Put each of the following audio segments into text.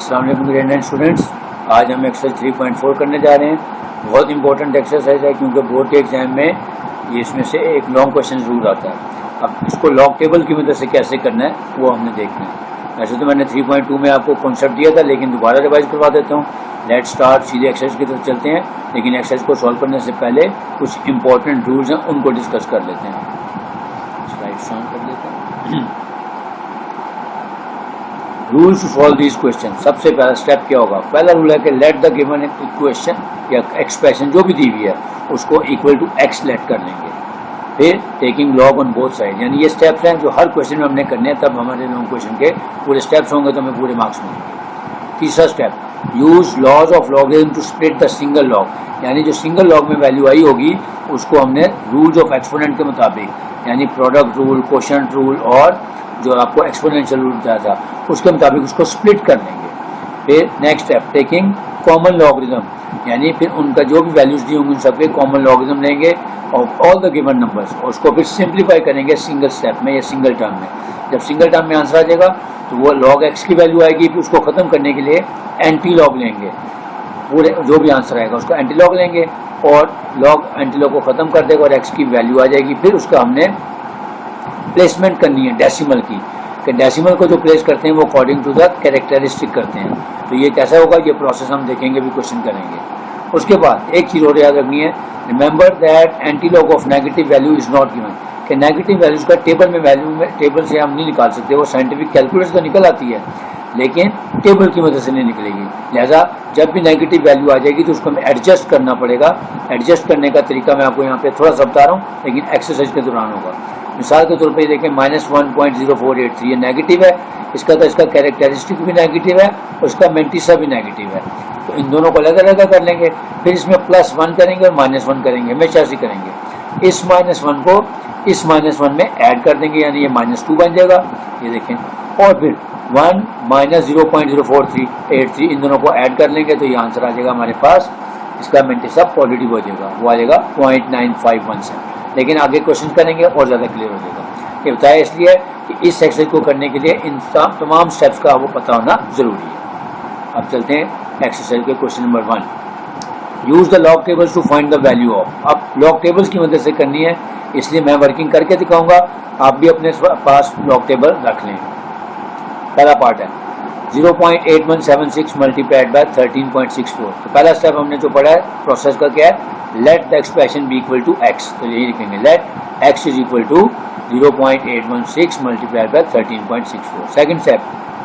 अस्सलाम वालेकुम grade 9 students. आज हम एक्सरसाइज 3.4 करने जा रहे हैं। बहुत इंपॉर्टेंट एक्सरसाइज है क्योंकि बोर्ड के एग्जाम में ये इसमें से एक लॉन्ग क्वेश्चन जरूर आता है। अब इसको लॉग टेबल की मदद से कैसे करना है वो हमने देखना है। वैसे तो मैंने 3.2 में आपको कॉन्सेप्ट दिया था, लेकिन दोबारा रिवाइज करवा देता हूँ। लेट स्टार्ट, सीधे एक्सरसाइज की तरफ चलते हैं। लेकिन एक्सरसाइज को सॉल्व करने से पहले कुछ इंपॉर्टेंट रूल्स हैं, उनको डिस्कस कर लेते हैं। स्लाइड ऑन कर लेते हैं। Rules to solve this question. सबसे पहला स्टेप क्या होगा? पहला रूल है कि लेट द गिवन इक्वेशन या एक्सप्रेशन जो भी दी हुई है उसको इक्वल टू एक्स लेट कर लेंगे। फिर taking log on both side, यानी ये स्टेप्स हैं जो हर क्वेश्चन में हमने करने हैं, तब हमारे लॉन्ग क्वेश्चन के पूरे स्टेप्स होंगे तो हमें पूरे मार्क्स मिलेंगे। तीसरा step, use laws of logarithm to split the single log, यानी जो सिंगल लॉग में वैल्यू आई होगी उसको हमने रूल्स ऑफ एक्सपोनेंट के मुताबिक, यानी प्रोडक्ट रूल, क्वोशंट रूल और जो आपको एक्सपोनेंशियल रूल बताया था उसके मुताबिक उसको स्प्लिट कर लेंगे। फिर next step, taking common logarithm, यानी फिर उनका जो भी वैल्यूज दी होंगी उन सबके कॉमन लॉगरिथम लेंगे और ऑल द गिवन नंबर्स, और उसको फिर सिंप्लीफाई करेंगे सिंगल स्टेप में या सिंगल टर्म में। जब सिंगल टर्म में आंसर आ जाएगा तो वो लॉग एक्स की वैल्यू आएगी, फिर उसको ख़त्म करने के लिए एंटी लॉग लेंगे। पूरे जो भी आंसर आएगा उसको एंटी लॉग लेंगे और लॉग एंटी लॉग को ख़त्म कर देगा और एक्स की वैल्यू आ जाएगी। फिर उसका हमने प्लेसमेंट करनी है डेसिमल की, कि डेसिमल को जो प्लेस करते हैं वो अकॉर्डिंग टू द कैरेक्टरिस्टिक करते हैं। तो ये कैसा होगा, ये प्रोसेस हम देखेंगे, भी क्वेश्चन करेंगे। उसके बाद एक चीज़ और याद रखनी है, remember that anti log of negative value is not given, कि नेगेटिव वैल्यूज का टेबल में वैल्यू में टेबल से हम नहीं निकाल सकते। वो साइंटिफिक कैलकुलेशन तो निकल आती है लेकिन टेबल की मदद से नहीं निकलेगी। लिहाजा जब भी नेगेटिव वैल्यू आ जाएगी तो उसको हमें एडजस्ट करना पड़ेगा। एडजस्ट करने का तरीका मैं आपको यहाँ पे थोड़ा सा बता रहा हूँ, लेकिन एक्सरसाइज के दौरान होगा। मिसाल के तौर पे देखें -1.0483 ये नेगेटिव है, इसका तो इसका कैरेक्टरिस्टिक भी नेगेटिव है और इसका मेंटिसा भी नेगेटिव है। तो इन दोनों को अलग अलग कर लेंगे, फिर इसमें +1 करेंगे और -1 करेंगे, हमेशा ऐसे करेंगे। इस -1 को इस -1 में ऐड कर देंगे, यानी ये -2 बन जाएगा, ये देखें। और फिर 1 -0.04383 इन दोनों को ऐड कर लेंगे तो ये आंसर आ जाएगा हमारे पास, इसका मेंटिसा पॉजिटिव हो जाएगा, वो आ जाएगा 0.9517। लेकिन आगे क्वेश्चन करेंगे और ज़्यादा क्लियर हो जाएगा। ये बताया इसलिए कि इस एक्सरसाइज को करने के लिए इन तमाम स्टेप्स का आपको पता होना ज़रूरी है। अब चलते हैं एक्सरसाइज के question number 1। Use the log tables two find the value of. अब लॉग टेबल्स की मदद से करनी है, इसलिए मैं वर्किंग करके दिखाऊंगा, आप भी अपने पास लॉग टेबल रख लें। पहला पार्ट है 0.8176 मल्टीप्लाइड बाय 13.64। तो पहला स्टेप हमने जो पढ़ा है प्रोसेस का क्या है, let the expression be equal to x. तो यही लिखेंगे, let x is equal to 0.816 multiplied by 13.64। Second step,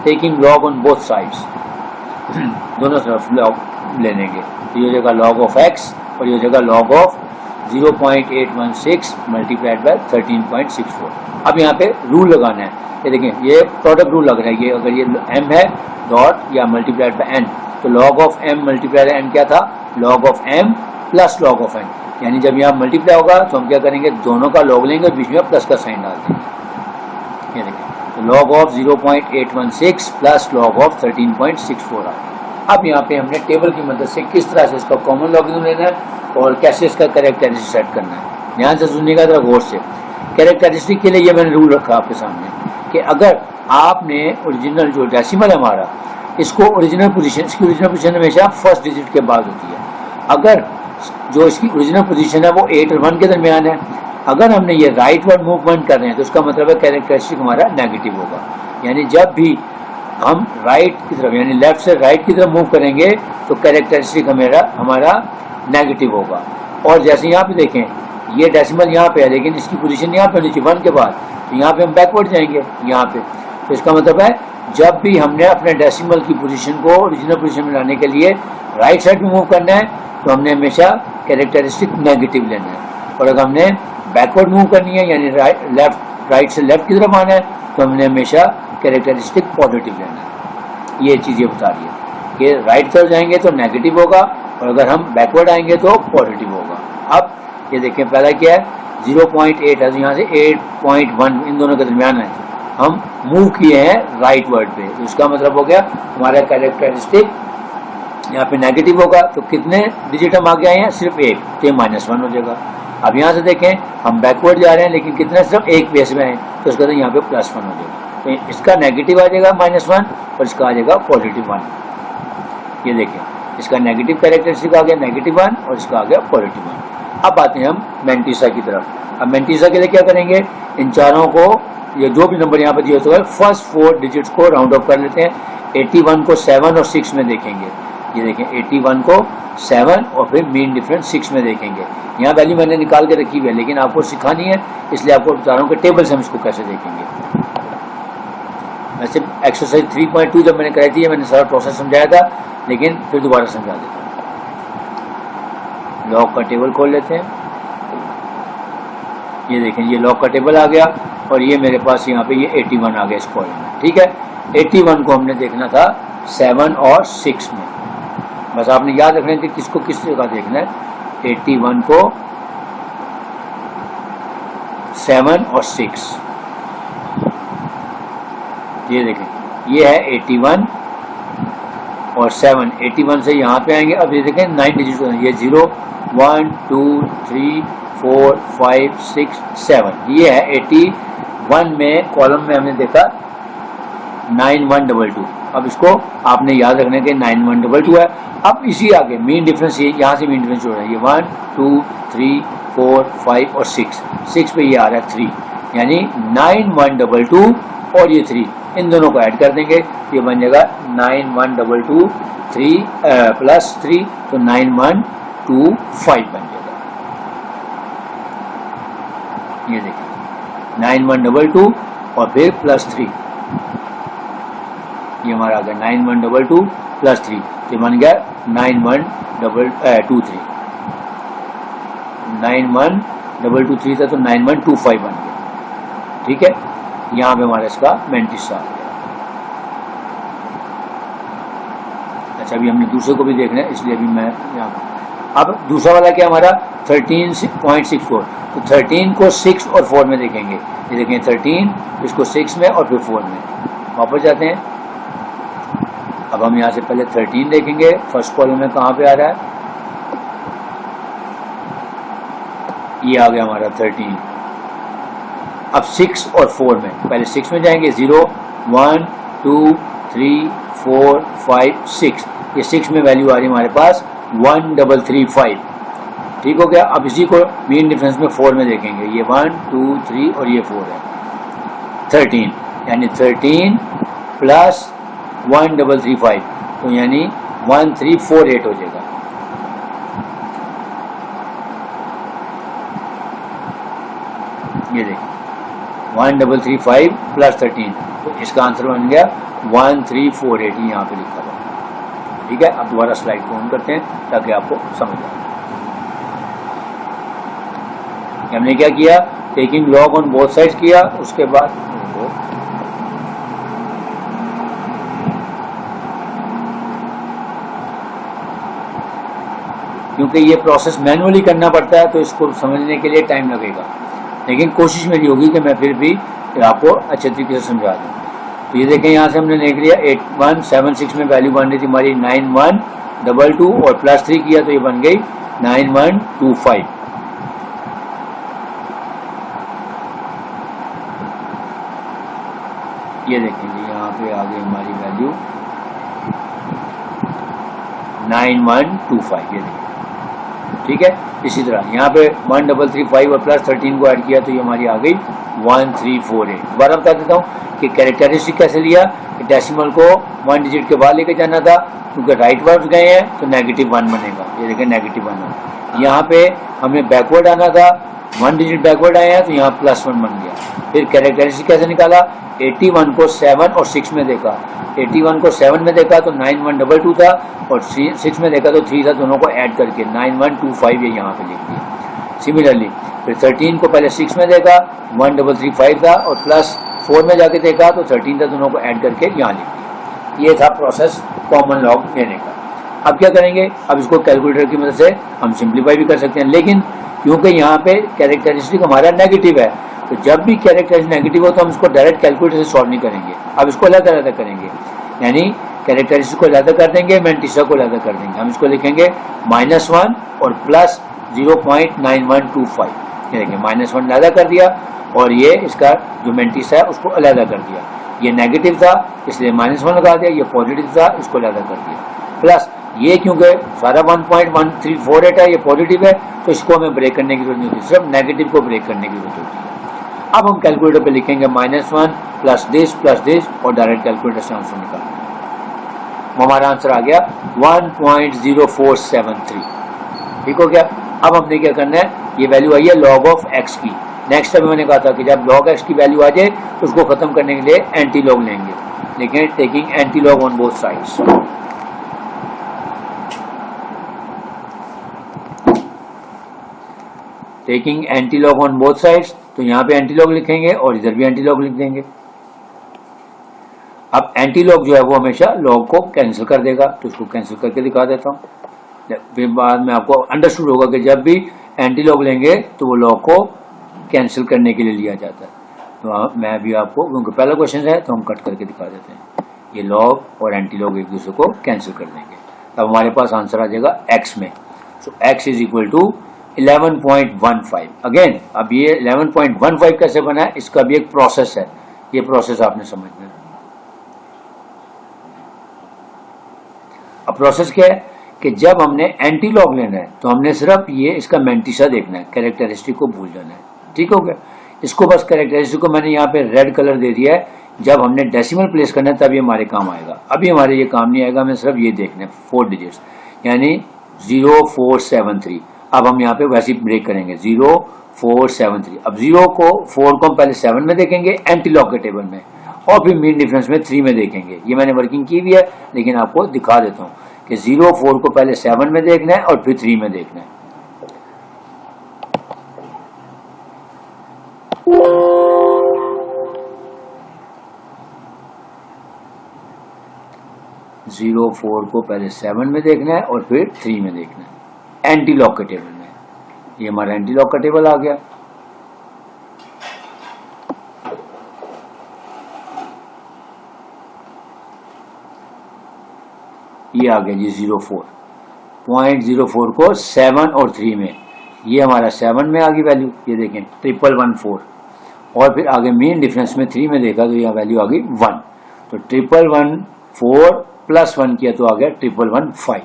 taking log on both sides, दोनों तरफ लॉग ले लेंगे। तो ये हो जाएगा लॉग ऑफ एक्स और ये हो जाएगा लॉग ऑफ 0.816 मल्टीप्लाइड बाय 13.64। अब यहाँ पे रूल लगाना है, ये देखें, ये प्रोडक्ट रूल लग रहा है। ये अगर ये m है डॉट या मल्टीप्लाइड बाय n, तो log of m multiplied by n क्या था, log of m plus log of n। यानी जब यहाँ मल्टीप्लाई होगा तो हम क्या करेंगे, दोनों का लॉग लेंगे और बीच में प्लस का साइन डाल देंगे। ये देखें, तो log of 0.816 plus log of 13.64 आ गया। अब यहाँ पे हमने टेबल की मदद से किस तरह से इसका कॉमन लॉगरिथम लेना है और कैसे इसका कैरेक्टरिस्टिक सेट करना है। ध्यान से सुनिएगा जरा गौर से। कैरेक्टरिस्टिक के लिए ये मैंने रूल रखा आपके सामने कि अगर आपने ओरिजिनल जो डेसिमल है हमारा, इसको ओरिजिनल पोजीशन, इसकी ओरिजिनल पोजीशन हमेशा फर्स्ट डिजिट के बाद होती है। अगर जो इसकी ओरिजिनल पोजीशन है वो 8 और 1 के दरमियान है, अगर हमने ये राइट वर्ड मूवमेंट कर रहे हैं तो उसका मतलब है कैरेक्टरिस्टिक हमारा नेगेटिव होगा। यानी जब भी हम राइट की तरफ यानी लेफ्ट से राइट की तरफ मूव करेंगे तो कैरेक्टरिस्टिक हमारा नेगेटिव होगा। और जैसे यहाँ पे देखें, ये डेसिमल यहाँ पे है लेकिन इसकी पोजीशन यहाँ पे होनी चाहिए 1 के बाद, तो यहाँ पे हम बैकवर्ड जाएंगे यहाँ पे। तो इसका मतलब है जब भी हमने अपने डेसिमल की पोजीशन को ओरिजिनल पोजीशन में लाने के लिए राइट साइड में मूव करना है तो हमने हमेशा कैरेक्टरिस्टिक नेगेटिव लेना है, और अगर हमने बैकवर्ड मूव करनी है यानी राइट से लेफ्ट की तरफ आना है तो हमने हमेशा कैरेक्टरिस्टिक पॉजिटिव लेना है। ये चीज़ ये बता रही है कि राइट तरफ जाएंगे तो नेगेटिव होगा और अगर हम बैकवर्ड आएंगे तो पॉजिटिव होगा। अब ये देखें, पहला क्या है 0.8 है, यहाँ से 8.1 इन दोनों के दरमियान है, हम मूव किए हैं राइट वर्ड पे, तो इसका मतलब हो गया हमारा कैरेक्टरिस्टिक यहाँ पे नेगेटिव होगा। तो कितने डिजिट हम आगे आए हैं, सिर्फ 1, तो ये -1 हो जाएगा। अब यहाँ से देखें हम बैकवर्ड जा रहे हैं लेकिन कितना, सिर्फ 1 बेस में है, तो इसका तो यहाँ पे +1 हो जाएगा। तो इसका नेगेटिव आ जाएगा -1 और इसका आ जाएगा +1। ये देखें, इसका नेगेटिव कैरेक्टरिस्टिक आ गया -1 और इसका आ गया +1। अब आते हैं हम मेंटिसा की तरफ। अब मेंटिसा के लिए क्या करेंगे, इन चारों को, ये जो भी नंबर यहाँ पर दिए होते हैं, फर्स्ट 4 डिजिट्स को राउंड ऑफ कर लेते हैं। 81 को 7 और 6 में देखेंगे। ये देखें, 81 को 7 और फिर मीन डिफरेंस 6 में देखेंगे। यहाँ वैल्यू मैंने निकाल के रखी हुई है, लेकिन आपको सिखानी है, इसलिए आपको बता रहा हूँ कि टेबल से हम इसको कैसे देखेंगे। वैसे एक्सरसाइज 3.2 जब मैंने कराई थी, मैंने सारा प्रोसेस समझाया था, लेकिन फिर दोबारा समझा देता हूँ। लॉग का टेबल खोल लेते हैं। ये देखें, ये लॉग का टेबल आ गया और ये मेरे पास यहाँ पे ये 81 आ गया इस कॉलम में। ठीक है, 81 को हमने देखना था 7 और 6 में। बस आपने याद रखना है कि किसको किस जगह देखना है। 81 को 7 और 6, ये देखें, ये है 81 और 7। 81 से यहाँ पे आएंगे। अब ये देखें 9 डिजिट, ये 0 1 2 3 4 5 6 7, ये है 81 में कॉलम में हमने देखा 9122। अब इसको आपने याद रखना है कि 9122 है। अब इसी आगे मीन डिफरेंस, ये यहाँ से मीन डिफरेंस हो रहा है, ये 1 2 3 4 5 और 6 पे ये आ रहा है 3, यानी 9122 और ये 3, इन दोनों को ऐड कर देंगे, ये बन जाएगा 9122 3 प्लस 3, तो 9125 बन जाएगा। ये देखिए, 9122 और फिर +3, ये हमारा आ गया 9122 +3, तो बन गया 9123। 9123 था तो 9125 बन गया। ठीक है, यहाँ पे हमारा इसका मेंटिसा आ गया। अच्छा, अभी हमने दूसरे को भी देखना है, इसलिए अभी मैं यहाँ, अब दूसरा वाला क्या हमारा 13.64, तो 13 को 6 और 4 में देखेंगे। ये देखें 13, इसको 6 में और फिर 4 में। वापस जाते हैं। अब हम यहाँ से पहले 13 देखेंगे, फर्स्ट कॉलम में कहाँ पे आ रहा है, ये आ गया हमारा 13। अब 6 और 4 में, पहले 6 में जाएंगे, 0 1 2 3 4 5 6, ये 6 में वैल्यू आ रही है हमारे पास 1335। ठीक हो गया। अब इसी को मीन डिफरेंस में 4 में देखेंगे, ये 1 2 3 और ये 4 है 13, यानी 13 प्लस 1335, तो यानी 1348 हो जाएगा। ये देखिए 1335 प्लस 13, तो इसका आंसर बन गया 1348, यहाँ पे लिखा हुआ। ठीक है, अब दोबारा स्लाइड को ऑन करते हैं ताकि आपको समझ आए। हमने क्या किया, taking log on both sides किया, उसके बाद क्योंकि ये प्रोसेस मैनुअली करना पड़ता है तो इसको समझने के लिए टाइम लगेगा, लेकिन कोशिश मेरी होगी कि मैं फिर भी आपको अच्छे तरीके से समझा दूँ। तो ये देखें, यहाँ से हमने देख लिया 8176 में वैल्यू बन रही थी हमारी 9122 और +3 किया तो ये बन गई 9125। ये देखेंगे यहाँ पे आ गई हमारी वैल्यू 9125। ये देखें, ठीक है। इसी तरह यहाँ पे 1335 और +13 को ऐड किया तो ये हमारी आ गई 1348। दोबारा बता देता हूँ कि कैरेक्टरिस्टिक कैसे लिया, कि डेसिमल को 1 डिजिट के बाद लेके जाना था, क्योंकि राइट वर्ड्स गए हैं तो -1 बनेगा। ये देखें -1। यहाँ पे हमें बैकवर्ड आना था, 1 डिजिट बैकवर्ड आए हैं तो यहाँ +1 बन गया। फिर कैरेक्टरिस्टिक कैसे निकाला, 81 को 7 और 6 में देखा, 81 को 7 में देखा तो 9122 था और 6 में देखा तो 3 था, दोनों को ऐड करके 9125 ये यहाँ पे लिख दिया। सिमिलरली फिर 13 को पहले 6 में देखा, 1335 था और +4 में जाके देखा तो 13 था, दोनों को ऐड करके यहाँ लिख दिया। ये था प्रोसेस कॉमन लॉग लेने का। अब क्या करेंगे, अब इसको कैलकुलेटर की मदद से हम सिंप्लीफाई भी कर सकते हैं, लेकिन क्योंकि यहाँ पे कैरेक्टरिस्टिक हमारा नेगेटिव है तो जब भी कैरेक्टरिस्टिक नेगेटिव हो तो हम इसको डायरेक्ट कैलकुलेटर से सॉल्व नहीं करेंगे, अब इसको अलग करेंगे। यानी कैरेक्टरिस्टिक को अलग कर देंगे, मेंटिसा को अलग कर देंगे। हम इसको लिखेंगे -1 और +0.9125। ये देखिए -1 अलग कर दिया और ये इसका जो मेंटिसा है उसको अलग कर दिया। ये नेगेटिव था इसलिए -1 लगा दिया, ये पॉजिटिव था इसको अलग कर दिया, प्लस ये क्योंकि सारा 1.1348 है, ये पॉजिटिव है, तो इसको हमें ब्रेक करने की जरूरत नहीं होती, सिर्फ नेगेटिव को ब्रेक करने की जरूरत होती है। अब हम कैलकुलेटर पे लिखेंगे -1 प्लस दिस और डायरेक्ट कैलकुलेटर से आंसर निकालेंगे। हमारा आंसर आ गया 1.0473। ठीक हो गया। अब हमने क्या करना है, ये वैल्यू आई है log ऑफ x की। नेक्स्ट टाइम मैंने कहा था कि जब log x की वैल्यू आ जाए तो उसको खत्म करने के लिए एंटी लॉग लेंगे, लेकिन taking anti log on both sides. Taking anti log on both sides, तो यहाँ पे एंटी लॉग लिखेंगे और इधर भी एंटी लॉग लिख देंगे। अब एंटी लॉग जो है वो हमेशा लॉग को कैंसिल कर देगा, तो उसको कैंसिल करके दिखा देता हूँ, फिर बाद में आपको अंडरस्टूड होगा कि जब भी एंटी लॉग लेंगे तो वो लॉग को कैंसिल करने के लिए लिया जाता है। तो मैं भी आपको, क्योंकि पहला क्वेश्चन है तो हम कट करके दिखा देते हैं, ये लॉग और एंटी लॉग एक दूसरे को कैंसिल कर देंगे, तब हमारे पास आंसर आ जाएगा x में। So x is equal to 11.15। Again अब ये 11.15 कैसे बना है, इसका भी एक प्रोसेस है, ये प्रोसेस आपने समझना है। अब प्रोसेस क्या है कि जब हमने एंटी लॉग लेना है तो हमने सिर्फ ये इसका मैंटिसा देखना है, कैरेक्टरिस्टिक को भूल जाना है। ठीक हो गया। इसको बस कैरेक्टरिस्टिक को मैंने यहाँ पे रेड कलर दे दिया है, जब हमने डेसिमल प्लेस करना है तब ये हमारे काम आएगा, अभी हमारे ये काम नहीं आएगा, हमें सिर्फ ये देखना है 4 डिजिट्स, यानी 0473। अब हम यहाँ पे वैसे ही ब्रेक करेंगे 0473। अब 4 को हम पहले 7 में देखेंगे एंटी लॉग के टेबल में, और फिर मीन डिफरेंस में 3 में देखेंगे। ये मैंने वर्किंग की भी है, लेकिन आपको दिखा देता हूँ कि 04 को पहले 7 में देखना है और फिर 3 में देखना है। जीरो 4 को पहले 7 में देखना है और फिर 3 में देखना है एंटी लॉग के टेबल में। ये हमारा एंटी लॉग का टेबल आ गया। ये आ गया जी 0.04 को 7 और 3 में, ये हमारा 7 में आ गई वैल्यू, ये देखें 1114, और फिर आगे मीन डिफरेंस में 3 में देखा तो यह वैल्यू आ गई 1, तो 1114 प्लस 1 किया तो आ गया 1115।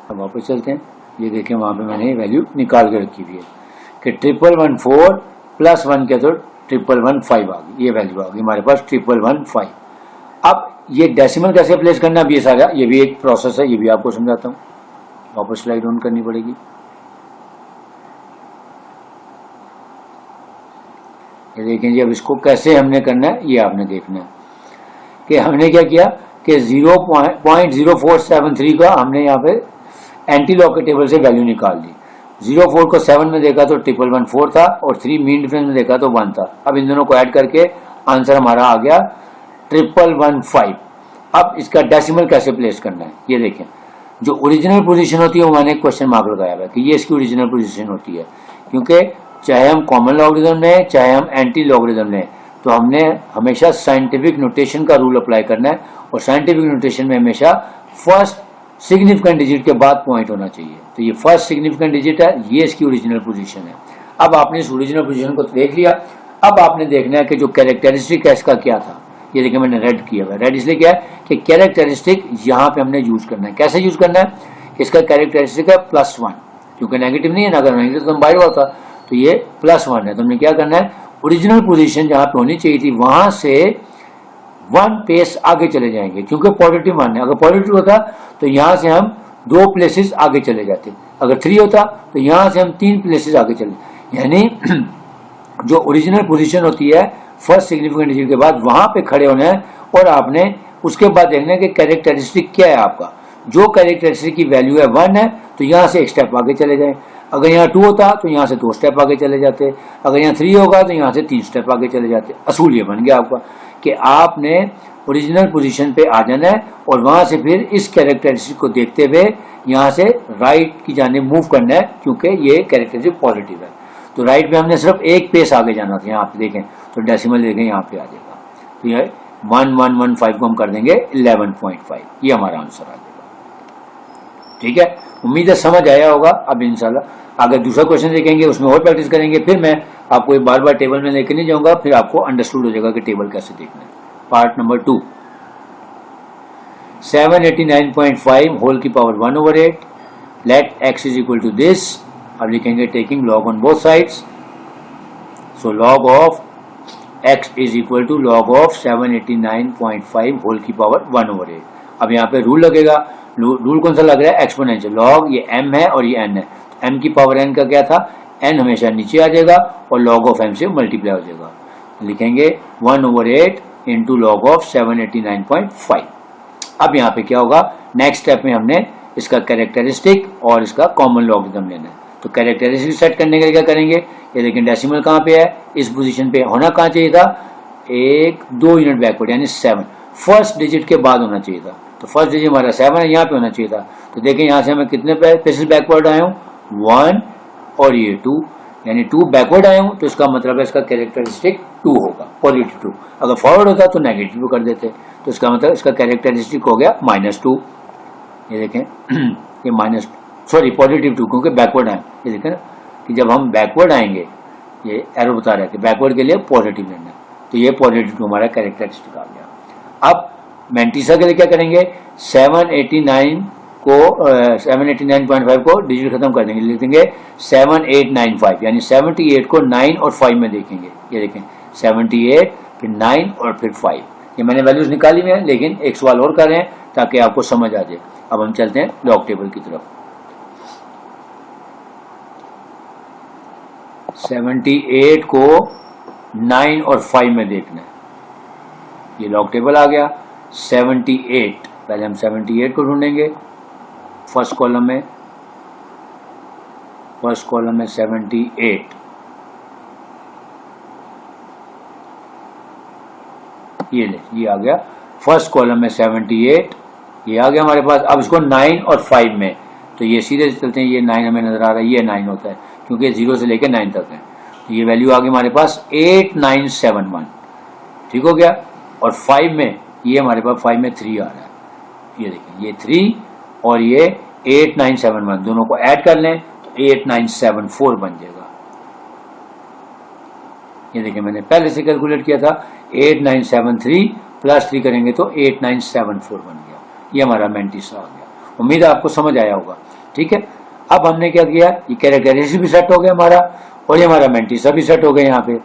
अब वापस चलते हैं, ये देखें वहां पे मैंने वैल्यू निकाल के रखी हुई है कि 1114 प्लस 1 किया तो 1115 आ गई, ये वैल्यू आ गई हमारे पास 1115। अब ये डेसिमल कैसे प्लेस करना, अब ये सारा ये भी एक प्रोसेस है, ये भी आपको समझाता हूँ। वापस स्लाइड ऑन करनी पड़ेगी। ये देखें जी, अब इसको कैसे हमने करना है ये आपने देखना है कि हमने क्या किया कि 0.0473 का हमने यहाँ पे एंटी लॉग के टेबल से वैल्यू निकाल ली। 04 को 7 में देखा तो 1114 था और 3 मीन डिफरेंस में देखा तो 1 था। अब इन दोनों को ऐड करके आंसर हमारा आ गया 1115। अब इसका डेसिमल कैसे प्लेस करना है ये देखें, जो ओरिजिनल पोजीशन होती है वो मैंने क्वेश्चन मार्क लगाया हुआ है कि ये इसकी ओरिजिनल पोजीशन होती है, क्योंकि चाहे हम कॉमन लॉगरिथम लें चाहे हम एंटी लॉगरिथम लें तो हमने हमेशा साइंटिफिक नोटेशन का रूल अप्लाई करना है, और साइंटिफिक नोटेशन में हमेशा फर्स्ट सिग्निफिकेंट डिजिट के बाद पॉइंट होना चाहिए। तो ये फर्स्ट सिग्निफिकेंट डिजिट है, ये इसकी ओरिजिनल पोजीशन है। अब आपने इस ओरिजिनल पोजीशन को देख लिया, अब आपने देखना है कि जो कैरेक्टरिस्टिक है इसका क्या था। ये देखिए मैंने रेड किया हुआ है, रेड इसलिए क्या है कि कैरेक्टरिस्टिक यहाँ पे हमने यूज करना है। कैसे यूज करना है, इसका कैरेक्टरिस्टिक है +1, क्योंकि नेगेटिव नहीं है ना, अगर नेगेटिव तो हम बाहर होता, तो ये +1 है। तो हमने क्या करना है, ओरिजिनल पोजीशन जहाँ पे होनी चाहिए थी वहां से 1 पेस आगे चले जाएंगे, क्योंकि पॉजिटिव मान है। अगर पॉजिटिव होता तो यहाँ से हम 2 प्लेसेस आगे चले जाते, अगर 3 होता तो यहाँ से हम 3 प्लेसेस आगे चले, यानी जो ओरिजिनल पोजीशन होती है फर्स्ट सिग्निफिकेंट डिजिट के बाद वहां पे खड़े होना है, और आपने उसके बाद देखना है कि कैरेक्टरिस्टिक क्या है आपका। जो कैरेक्टरिस्टिक की वैल्यू है 1 है तो यहाँ से एक स्टेप आगे चले जाए, अगर यहाँ 2 होता तो यहाँ से 2 स्टेप आगे चले जाते, अगर यहाँ 3 होगा तो यहाँ से 3 स्टेप आगे चले जाते। असूल ये बन गया आपका कि आपने ओरिजिनल पोजीशन पे आ जाना है और वहां से फिर इस कैरेक्टरिस्टिक को देखते हुए यहाँ से राइट की जाने मूव करना है, क्योंकि ये कैरेक्टरिस्टिक पॉजिटिव है। तो राइट में हमने सिर्फ एक पेस आगे जाना था, यहाँ पे देखें तो डेसिमल देखें यहाँ पे आ जाएगा, तो ये 1115 को हम कर देंगे 11.5, ये हमारा आंसर आ जाएगा। ठीक है, उम्मीद है समझ आया होगा। अब इंशाल्लाह आगे दूसरा क्वेश्चन देखेंगे, उसमें और प्रैक्टिस करेंगे, फिर मैं आपको बार बार टेबल में लेके नहीं जाऊंगा, फिर आपको अंडरस्टूड हो जाएगा कि टेबल कैसे देखना है। पार्ट नंबर 2, 789.5 होल की power 1/8, let x is equal to this. अब लिखेंगे taking log on both sides, so log of x is equal to log of 789.5 whole की पावर 1/8। अब यहाँ पे रूल लगेगा, रूल कौन सा लग रहा है? एक्सपोनेंशियल। लॉग ये m है और ये n है, तो m की पावर n का क्या था? n हमेशा नीचे आ जाएगा और log ऑफ m से मल्टीप्लाई हो जाएगा। लिखेंगे 1/8 इंटू लॉग ऑफ 789.5। अब यहाँ पे क्या होगा? नेक्स्ट स्टेप में हमने इसका कैरेक्टरिस्टिक और इसका कॉमन लॉगरिथम लेना है। तो कैरेक्टरिस्टिक सेट करने के लिए क्या करेंगे? ये देखें डेसिमल कहाँ पे है? इस पोजीशन पे होना कहाँ चाहिए था? 1-2 यूनिट बैकवर्ड, यानी 7 फर्स्ट डिजिट के बाद होना चाहिए था। तो फर्स्ट डिजिट हमारा 7 है, यहाँ पे होना चाहिए था। तो देखें यहाँ से हमें कितने प्लेसेस बैकवर्ड आए हूँ? 1 और ये 2, यानी 2 बैकवर्ड आए हूँ, तो इसका मतलब है इसका कैरेक्टरिस्टिक 2 होगा, पॉजिटिव 2। अगर फॉरवर्ड होता तो नेगेटिव कर देते, तो इसका मतलब इसका कैरेक्टरिस्टिक हो गया -2। ये देखें ये पॉजिटिव 2, क्योंकि बैकवर्ड आए। ये देखें ना कि जब हम बैकवर्ड आएंगे, ये एरो बता रहा है कि बैकवर्ड के लिए पॉजिटिव लेना है, तो ये पॉजिटिव 2 हमारा कैरेक्टरिस्टिक आ गया। अब मैंटिसा के लिए क्या करेंगे? 789.5 को डिजिट खत्म कर देंगे, लिख देंगे 7895, यानी 78 को 9 और 5 में देखेंगे। ये देखें 78 फिर 9 और फिर 5। ये मैंने वैल्यूज निकाली हुई है, लेकिन एक सवाल और कर रहे हैं ताकि आपको समझ आ जाए। अब हम चलते हैं लॉग टेबल की तरफ। 78 को 9 और 5 में देखना है, ये लॉग टेबल आ गया। 78, पहले हम 78 को ढूंढेंगे फर्स्ट कॉलम में, 78, ये आ गया फर्स्ट कॉलम में 78, ये आ गया हमारे पास। अब इसको 9 और 5 में, तो ये सीधे चलते हैं, ये 9 हमें नजर आ रहा है, ये 9 होता है क्योंकि 0 से लेकर 9 तक है। तो ये वैल्यू आ गई हमारे पास 8971, ठीक हो गया। और 5 में, ये हमारे पास 5 में 3 आ रहा है, ये देखिए ये 3 और ये 8971, दोनों को ऐड कर लें तो 8974 बन जाएगा। ये देखिए मैंने पहले से कैलकुलेट किया था, 8973 प्लस 3 करेंगे तो 8974 बन गया। ये हमारा मैंटिसा आ गया। उम्मीद है आपको समझ आया होगा, ठीक है। अब हमने क्या किया, ये कैरेक्टरिस्टिक भी सेट हो गया हमारा और ये हमारा मैंटिसा भी सेट हो गया यहाँ पे।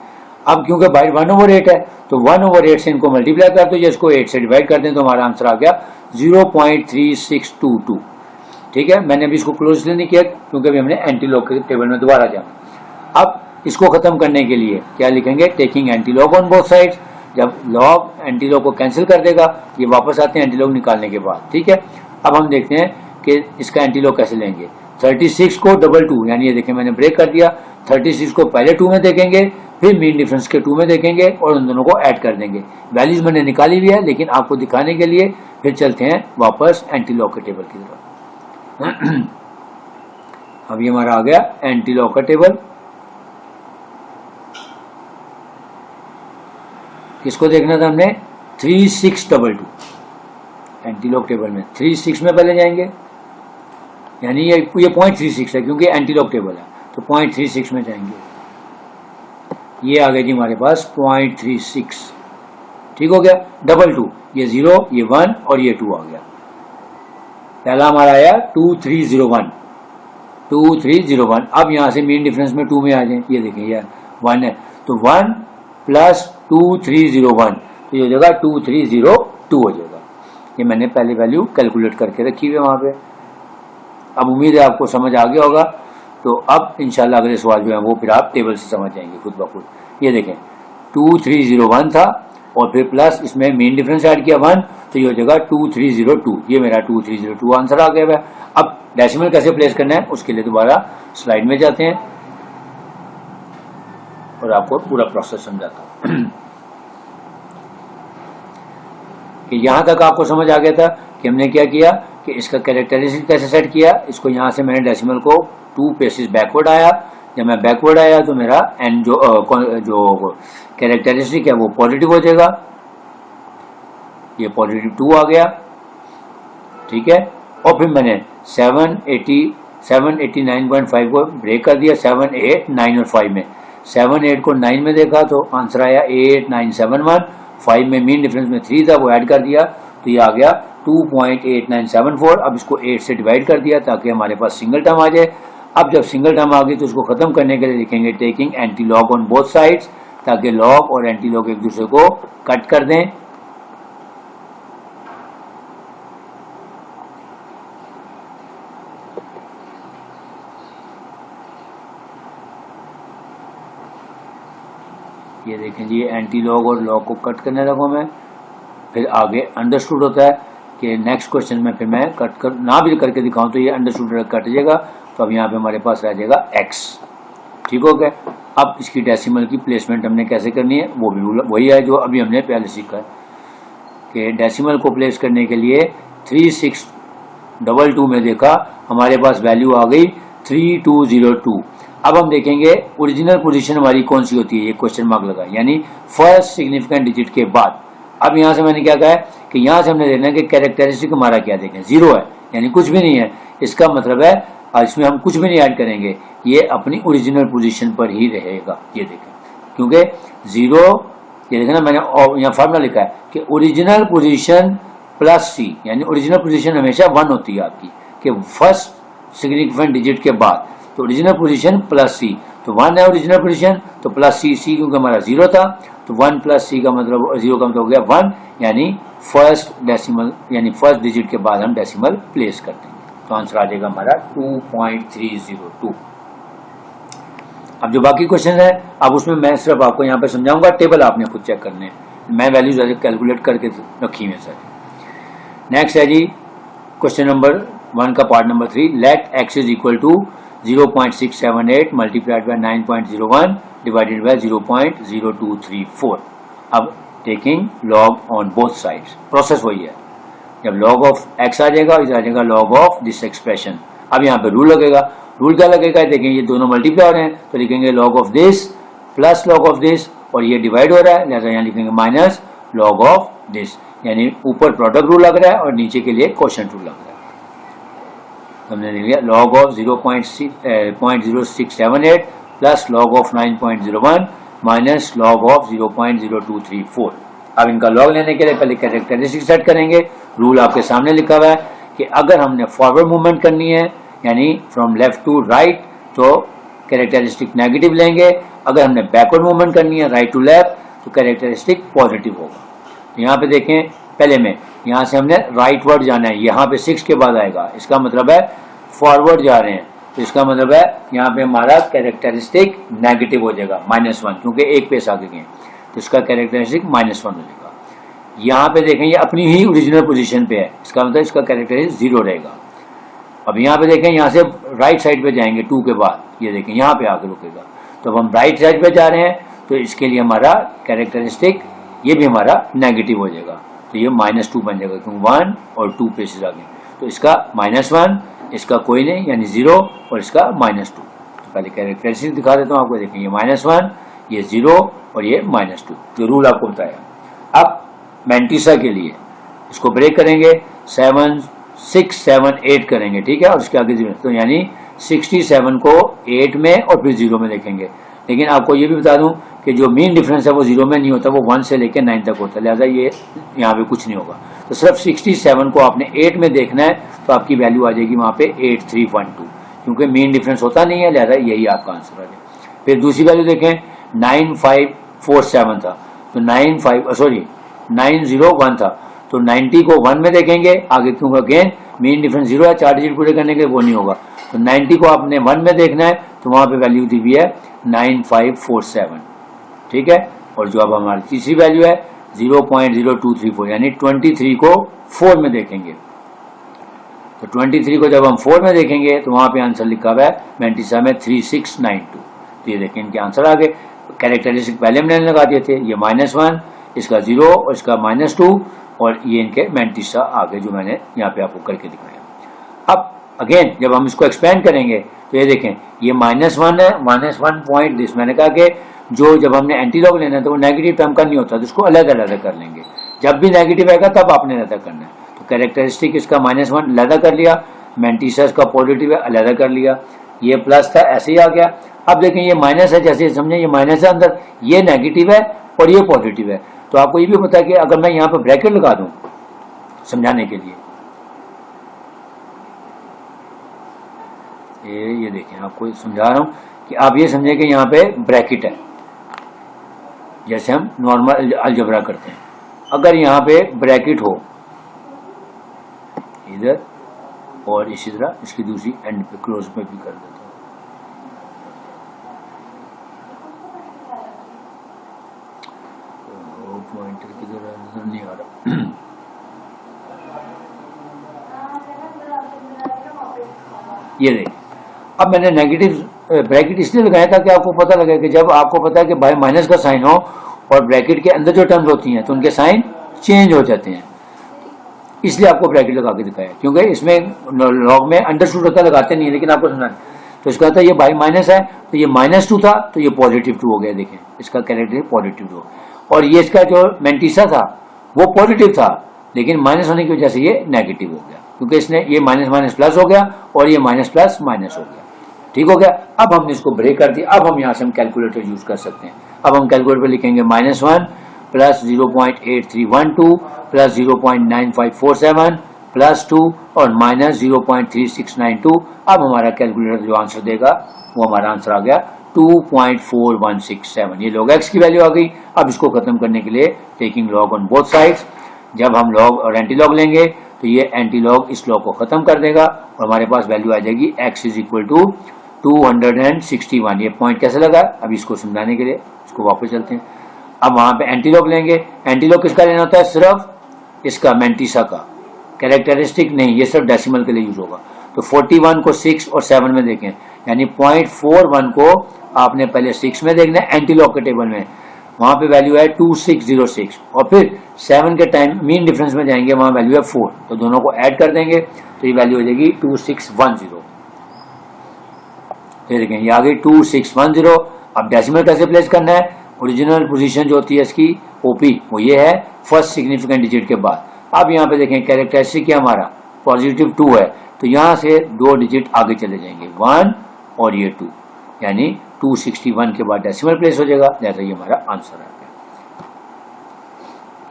अब क्योंकि बाई 1/8 है, तो 1/8 से इनको मल्टीप्लाई कर दो, इसको 8 से डिवाइड कर दें तो हमारा आंसर आ गया 0.3622, ठीक है। मैंने अभी इसको क्लोज नहीं किया क्योंकि अभी हमने एंटी लॉग के टेबल में दोबारा जाना। अब इसको खत्म करने के लिए क्या लिखेंगे? Taking anti log on both sides. जब लॉग एंटी लॉग को कैंसिल कर देगा, ये वापस आते हैं एंटी लॉग निकालने के बाद, ठीक है। अब हम देखते हैं कि इसका एंटी लॉग कैसे लेंगे। 36 को 2 यानी ये देखें मैंने ब्रेक कर दिया, 36 को पहले 2 में देखेंगे, फिर मीन डिफरेंस के 2 में देखेंगे और उन दोनों को ऐड कर देंगे। वैल्यूज मैंने निकाली हुई है, लेकिन आपको दिखाने के लिए फिर चलते हैं वापस एंटी लॉग के टेबल की तरफ। अब ये हमारा आ गया एंटी लॉग का टेबल। किसको देखना था हमने? 3622 एंटी लॉग टेबल में 36 में पहले जाएंगे, यानी ये 0.36 है क्योंकि एंटी लॉग टेबल है, तो 0.36 में जाएंगे। ये आ गया जी हमारे पास 0.36, ठीक हो गया। 22, ये 0, ये 1 और ये 2 आ गया। पहला हमारा आया 2301। अब यहां से मीन डिफरेंस में 2 में आ जाए, ये देखें ये 1 है, तो 1 प्लस 2301, तो ये हो जाएगा 2302 हो जाएगा। ये मैंने पहले वैल्यू कैलकुलेट करके रखी हुई है वहां पे। अब उम्मीद है आपको समझ आ गया होगा। तो अब इंशाल्लाह अगले सवाल जो है वो फिर आप टेबल से समझ जाएंगे खुद ब खुद। ये देखें 2301 था और फिर प्लस इसमें मेन डिफरेंस ऐड किया 1, तो ये हो जाएगा 2302। ये मेरा 2302 आंसर आ गया है। अब डेसिमल कैसे प्लेस करना है उसके लिए दोबारा स्लाइड में जाते हैं और आपको पूरा प्रोसेस समझाता हूं। कि यहां तक आपको समझ आ गया था कि हमने क्या किया कि इसका कैरेक्टरिस्टिक कैसे सेट किया। इसको यहां से मैंने डेसिमल को 2 प्लेसेस बैकवर्ड आया। जब मैं बैकवर्ड आया तो मेरा एन जो कैरेक्टरिस्टिक है वो पॉजिटिव हो जाएगा। ये पॉजिटिव 2 आ गया, ठीक है। और फिर मैंने 789.5 को ब्रेक कर दिया 7, 8, 9 और 5 में। 7, 8 को 9 में देखा तो आंसर आया 8971। 5 में मीन डिफरेंस में 3 था, वो ऐड कर दिया तो ये आ गया 2.8974। अब इसको 8 से डिवाइड कर दिया ताकि हमारे पास सिंगल टर्म आ जाए। अब जब सिंगल टर्म आ गई तो उसको ख़त्म करने के लिए लिखेंगे taking anti log on both sides, ताकि लॉग और एंटी लॉग एक दूसरे को कट कर दें। ये देखें जी, एंटी लॉग और लॉग को कट करने लगा मैं। फिर आगे अंडरस्टूड होता है कि नेक्स्ट क्वेश्चन में फिर मैं कट कर ना भी करके दिखाऊं तो ये अंडरस्टूड कट जाएगा। तो अब यहाँ पे हमारे पास रह जाएगा x। ठीक हो गया। अब इसकी डेसिमल की प्लेसमेंट हमने कैसे करनी है, वो भी रूल वही है जो अभी हमने पहले सीखा है कि डेसिमल को प्लेस करने के लिए 3622 में देखा हमारे पास वैल्यू आ गई 3202। अब हम देखेंगे ओरिजिनल पोजीशन हमारी कौन सी होती है, ये क्वेश्चन मार्क लगा, यानी फर्स्ट सिग्निफिकेंट डिजिट के बाद। अब यहाँ से मैंने क्या कहा है कि यहाँ से हमने देखना है कि कैरेक्टरिस्टिक हमारा क्या देखें, 0 है यानी कुछ भी नहीं है। इसका मतलब है इसमें हम कुछ भी नहीं ऐड करेंगे, ये अपनी ओरिजिनल पोजीशन पर ही रहेगा। ये देखें, क्योंकि 0, ये देखें ना, मैंने यहाँ फार्मूला लिखा है कि ओरिजिनल पोजीशन प्लस सी, यानी ओरिजिनल पोजीशन हमेशा 1 होती है आपकी, कि फर्स्ट सिग्निफिकेंट डिजिट के बाद। तो ओरिजिनल पोजीशन प्लस सी, तो 1 है ओरिजिनल पोजीशन, तो प्लस सी, सी क्योंकि हमारा 0 था, तो 1 प्लस सी का मतलब 0 का मतलब हो गया 1, यानी फर्स्ट डेसिमल, यानी फर्स्ट डिजिट के बाद हम डेसिमल प्लेस करते हैं। तो आंसर आ जाएगा हमारा 2.302। अब जो बाकी क्वेश्चन है, अब उसमें मैं सिर्फ आपको यहाँ पे समझाऊंगा, टेबल आपने खुद चेक करने हैं, मैं वैल्यूज कैलकुलेट करके रखी हुई है सर। नेक्स्ट है जी क्वेश्चन नंबर 1 का part number 3, let x is equal to 0.678 multiplied by 9.01 divided by 0.0234। अब taking log on both sides, process वही है। जब लॉग ऑफ x आ जाएगा, इधर आ जाएगा लॉग ऑफ दिस एक्सप्रेशन। अब यहाँ पे रूल लगेगा, रूल क्या लगेगा, देखें ये दोनों मल्टीप्लाई हो रहे हैं तो लिखेंगे log of this plus log of this, और ये डिवाइड हो रहा है लिहाजा यहाँ लिखेंगे माइनस लॉग ऑफ दिस, यानी ऊपर प्रोडक्ट रूल लग रहा है और नीचे के लिए क्वोशंट रूल लग रहा है। हमने लिख लिया log of 0.0678 plus log of 9.01 minus log of 0.0234। अब इनका लॉग लेने के लिए पहले कैरेक्टरिस्टिक सेट करेंगे। रूल आपके सामने लिखा हुआ है कि अगर हमने फॉरवर्ड मूवमेंट करनी है यानी फ्रॉम लेफ्ट टू राइट तो कैरेक्टरिस्टिक नेगेटिव लेंगे, अगर हमने बैकवर्ड मूवमेंट करनी है राइट टू लेफ्ट तो कैरेक्टरिस्टिक पॉजिटिव होगा। तो यहाँ पे देखें, पहले में यहाँ से हमने राइट वर्ड जाना है, यहाँ पे 6 के बाद आएगा, इसका मतलब है फॉरवर्ड जा रहे हैं, तो इसका मतलब है यहाँ पे हमारा कैरेक्टरिस्टिक नेगेटिव हो जाएगा -1, क्योंकि एक पेस आगे गए तो इसका कैरेक्टरिस्टिक -1 हो जाएगा। यहाँ पे देखें ये अपनी ही ओरिजिनल पोजीशन पे है, इसका मतलब इसका कैरेक्टरिस्टिक 0 रहेगा। अब यहाँ पे देखें यहाँ से राइट साइड पे जाएंगे 2 के बाद, ये देखें यहाँ पे आके रुकेगा, तो अब हम राइट साइड पे जा रहे हैं तो इसके लिए हमारा कैरेक्टरिस्टिक ये भी हमारा नेगेटिव हो जाएगा, तो ये -2 बन जाएगा क्योंकि 1 और 2 पेसेस आगे, तो इसका -1, इसका कोई नहीं यानी 0 और इसका -2। तो पहले कैरेक्टरिस्टिक दिखा देता हूँ आपको, देखें ये -1, ये 0 और ये -2, जो रूल आपको बताया। अब मैंटिसा के लिए इसको ब्रेक करेंगे, 7 6 7 8 करेंगे, ठीक है, और उसके आगे 0, तो यानी 67 को 8 में और फिर 0 में देखेंगे। लेकिन आपको ये भी बता दूं कि जो मीन डिफरेंस है वो 0 में नहीं होता, वो 1 से लेकर 9 तक होता है, लिहाजा ये यहाँ पे कुछ नहीं होगा। तो सिर्फ 67 को आपने 8 में देखना है तो आपकी वैल्यू आ जाएगी वहाँ पे 8312, क्योंकि मीन डिफरेंस होता नहीं है, लिहाजा यही आपका आंसर आ जाएगा। फिर दूसरी वैल्यू देखें, 9547 था तो 9001 था, तो 90 को 1 में देखेंगे आगे, क्योंकि अगेन मीन डिफरेंस 0 है, 4 डिजिट पूरे करने के वो नहीं होगा, तो 90 को आपने 1 में देखना है तो वहाँ पे वैल्यू दी हुई है 9547, ठीक है। और जो अब हमारी तीसरी वैल्यू है 0.0234 यानी 23 को 4 में देखेंगे, तो 23 को जब हम 4 में देखेंगे तो वहाँ पे आंसर लिखा हुआ है मैंटिसा में 3692। तो ये देखें इनके आंसर आ गए। कैरेक्टरिस्टिक पहले हमने लगा दिए थे, ये -1, इसका 0 और इसका -2, और ये इनके मैंटिसा आगे जो मैंने यहाँ पे आपको करके दिखाया। अब अगेन जब हम इसको एक्सपेंड करेंगे तो ये देखें ये -1 है, -1 पॉइंट दिस, मैंने कहा कि जो जब हमने एंटी लॉग लेना है तो वो नेगेटिव टर्म का नहीं होता, तो इसको अलग अलग कर लेंगे, जब भी नेगेटिव आएगा तब आपने अलग करना है। तो कैरेक्टरिस्टिक इसका -1 अलग कर लिया, मैंटिसा इसका पॉजिटिव है अलग कर लिया, ये प्लस था ऐसे ही आ गया। अब देखें ये माइनस है, जैसे समझें ये माइनस है अंदर, ये नेगेटिव है और ये पॉजिटिव है, तो आपको ये भी पता है कि अगर मैं यहाँ पर ब्रैकेट लगा दूं समझाने के लिए। ये देखें, आपको समझा रहा हूँ कि आप ये समझें कि यहाँ पे ब्रैकेट है, जैसे हम नॉर्मल अलजबरा करते हैं। अगर यहाँ पे ब्रैकेट हो इधर और इसी तरह इसकी दूसरी एंड पे क्लोज पे भी कर देता हूँ। पॉइंटर किधर है, नजर नहीं आ रहा। ये देखिए, अब मैंने नेगेटिव ब्रैकेट इसलिए लगाया था कि आपको पता लगे कि जब आपको पता है कि भाई माइनस का साइन हो और ब्रैकेट के अंदर जो टर्म्स होती हैं तो उनके साइन चेंज हो जाते हैं, इसलिए आपको ब्रैकेट लगा के दिखाया। क्योंकि इसमें लॉग में अंडरस्टूड होता लगाते नहीं है, लेकिन आपको समझना तो इसका था ये बाई माइनस है तो ये -2 था तो ये +2 हो गया। देखें इसका कैरेक्टर +2 और ये इसका जो मेंटिसा था वो पॉजिटिव था, लेकिन माइनस होने की वजह से ये नेगेटिव हो गया, क्योंकि इसने ये माइनस माइनस प्लस हो गया और ये माइनस प्लस माइनस हो गया। ठीक हो गया। अब हमने इसको ब्रेक कर दिया। अब हम यहाँ से हम कैलकुलेटर यूज कर सकते हैं। अब हम कैलकुलेटर पर लिखेंगे -1 प्लस 0.8312 प्लस 0.9547 प्लस 2 और माइनस 0.3692। अब हमारा कैलकुलेटर जो आंसर देगा वो हमारा आंसर आ गया 2.4167। ये log x की वैल्यू आ गई। अब इसको खत्म करने के लिए taking log on both sides, जब हम log और एंटी लॉग लेंगे तो ये एंटी लॉग इस log को खत्म कर देगा और हमारे पास वैल्यू आ जाएगी x इज इक्वल टू 261। ये पॉइंट कैसे लगा, अब इसको समझाने के लिए इसको वापस चलते हैं। अब वहां पे एंटी लॉग लेंगे। एंटी लॉग किसका लेना होता है, सिर्फ इसका मेंटिसा का, कैरेक्टरिस्टिक नहीं, ये सिर्फ डेसिमल के लिए यूज होगा। तो 41 को 6 और 7 में देखें, यानी 0.41 को आपने पहले 6 में देखना है एंटी लॉग के टेबल में, वहां पे वैल्यू है 2606 और फिर 7 के टाइम मीन डिफरेंस में जाएंगे, वहां वैल्यू है 4, तो दोनों को ऐड कर देंगे तो ये वैल्यू हो जाएगी 2610। ये देखें ये आ गई 2610। अब डेसिमल कैसे प्लेस करना है, ओरिजिनल पोजीशन जो होती है इसकी ओपी वो ये है फर्स्ट सिग्निफिकेंट डिजिट के बाद। अब यहाँ पे देखें कैरेक्टरिस्टिक क्या हमारा +2 है, तो यहाँ से 2 डिजिट आगे चले जाएंगे 1 और ये 2, यानी 261 के बाद डेसिमल प्लेस हो जाएगा। जैसा ये हमारा आंसर आ गया।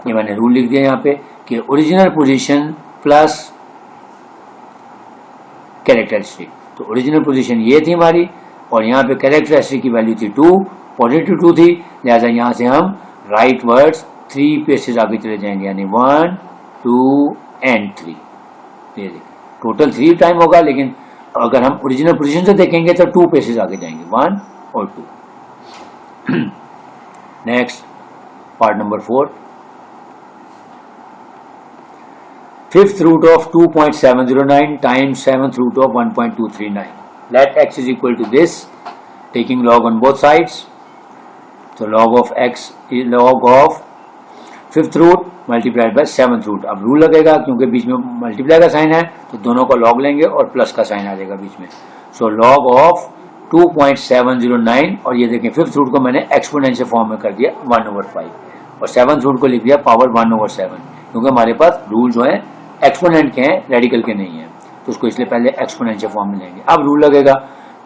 ये मैंने रूल लिख दिया यहाँ पे कि ओरिजिनल पोजीशन प्लस कैरेक्टरिस्टिक। तो ओरिजिनल पोजीशन ये थी हमारी और यहाँ पे कैरेक्टरिस्टिक की वैल्यू थी 2, +2 थी, लिहाजा यहाँ से हम राइट वर्ड्स 3 पेसेस आगे चले जाएंगे, यानी 1 2 एंड 3। ये देखिए टोटल 3 टाइम होगा, लेकिन अगर हम ओरिजिनल पोजीशन से देखेंगे तो 2 पेसेस आगे जाएंगे, 1 और 2। Next part number 4, 5th root of 2.709 times 7th root of 1.239। Let x is equal to this, taking log on both sides। तो log of x is log of 5th root multiplied by 7th root. अब rule लगेगा क्योंकि बीच में multiply का sign है तो दोनों को log लेंगे और प्लस का साइन आ जाएगा बीच में। सो log ऑफ 2.709 और ये देखें 5th रूट को मैंने एक्सपोनेंशियल फॉर्म में कर दिया 1/5 और 7th रूट को लिख दिया पावर 1/7, क्योंकि हमारे पास रूल जो है एक्सपोनेंट के हैं, रेडिकल के नहीं है, तो उसको इसलिए पहले एक्सपोनेंशियल फॉर्म में लेंगे। अब रूल लगेगा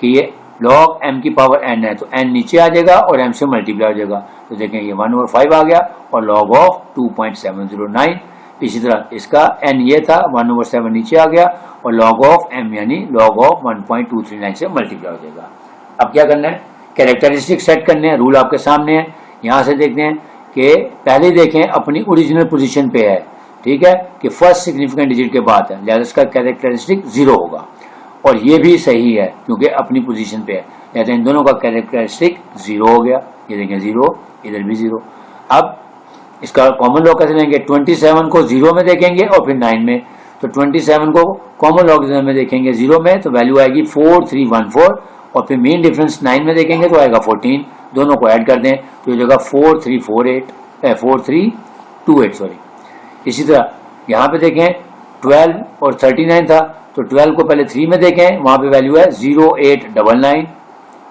कि ये log m की पावर n है तो n नीचे आ जाएगा और m से मल्टीप्लाई हो जाएगा, तो देखें ये 1/5 आ गया और log ऑफ 2.709। इसी तरह इसका n ये था 1/7 नीचे आ गया और log ऑफ m यानी log ऑफ 1.239 से मल्टीप्लाई हो जाएगा। अब क्या करना है, कैरेक्टरिस्टिक सेट करने हैं। रूल आपके सामने है, यहाँ से देखते हैं कि पहले देखें अपनी ओरिजिनल पोजीशन पे है, ठीक है, कि फर्स्ट सिग्निफिकेंट डिजिट के बाद है, लिहाजा इसका कैरेक्टरिस्टिक 0 होगा और ये भी सही है क्योंकि अपनी पोजीशन पे है, लिहाजा इन दोनों का कैरेक्टरिस्टिक 0 हो गया। ये देखें 0, इधर भी 0। अब इसका कॉमन लॉग कैसे लेंगे, 27 को 0 में देखेंगे और फिर 9 में, तो 27 को कॉमन लॉग में देखेंगे 0 में तो वैल्यू आएगी 4314 और फिर मेन डिफरेंस 9 में देखेंगे तो आएगा 14, दोनों को ऐड कर दें तो ये जगह 4328। इसी तरह यहाँ पे देखें 12 और 39 था, तो 12 को पहले 3 में देखें, वहां पे वैल्यू है 0899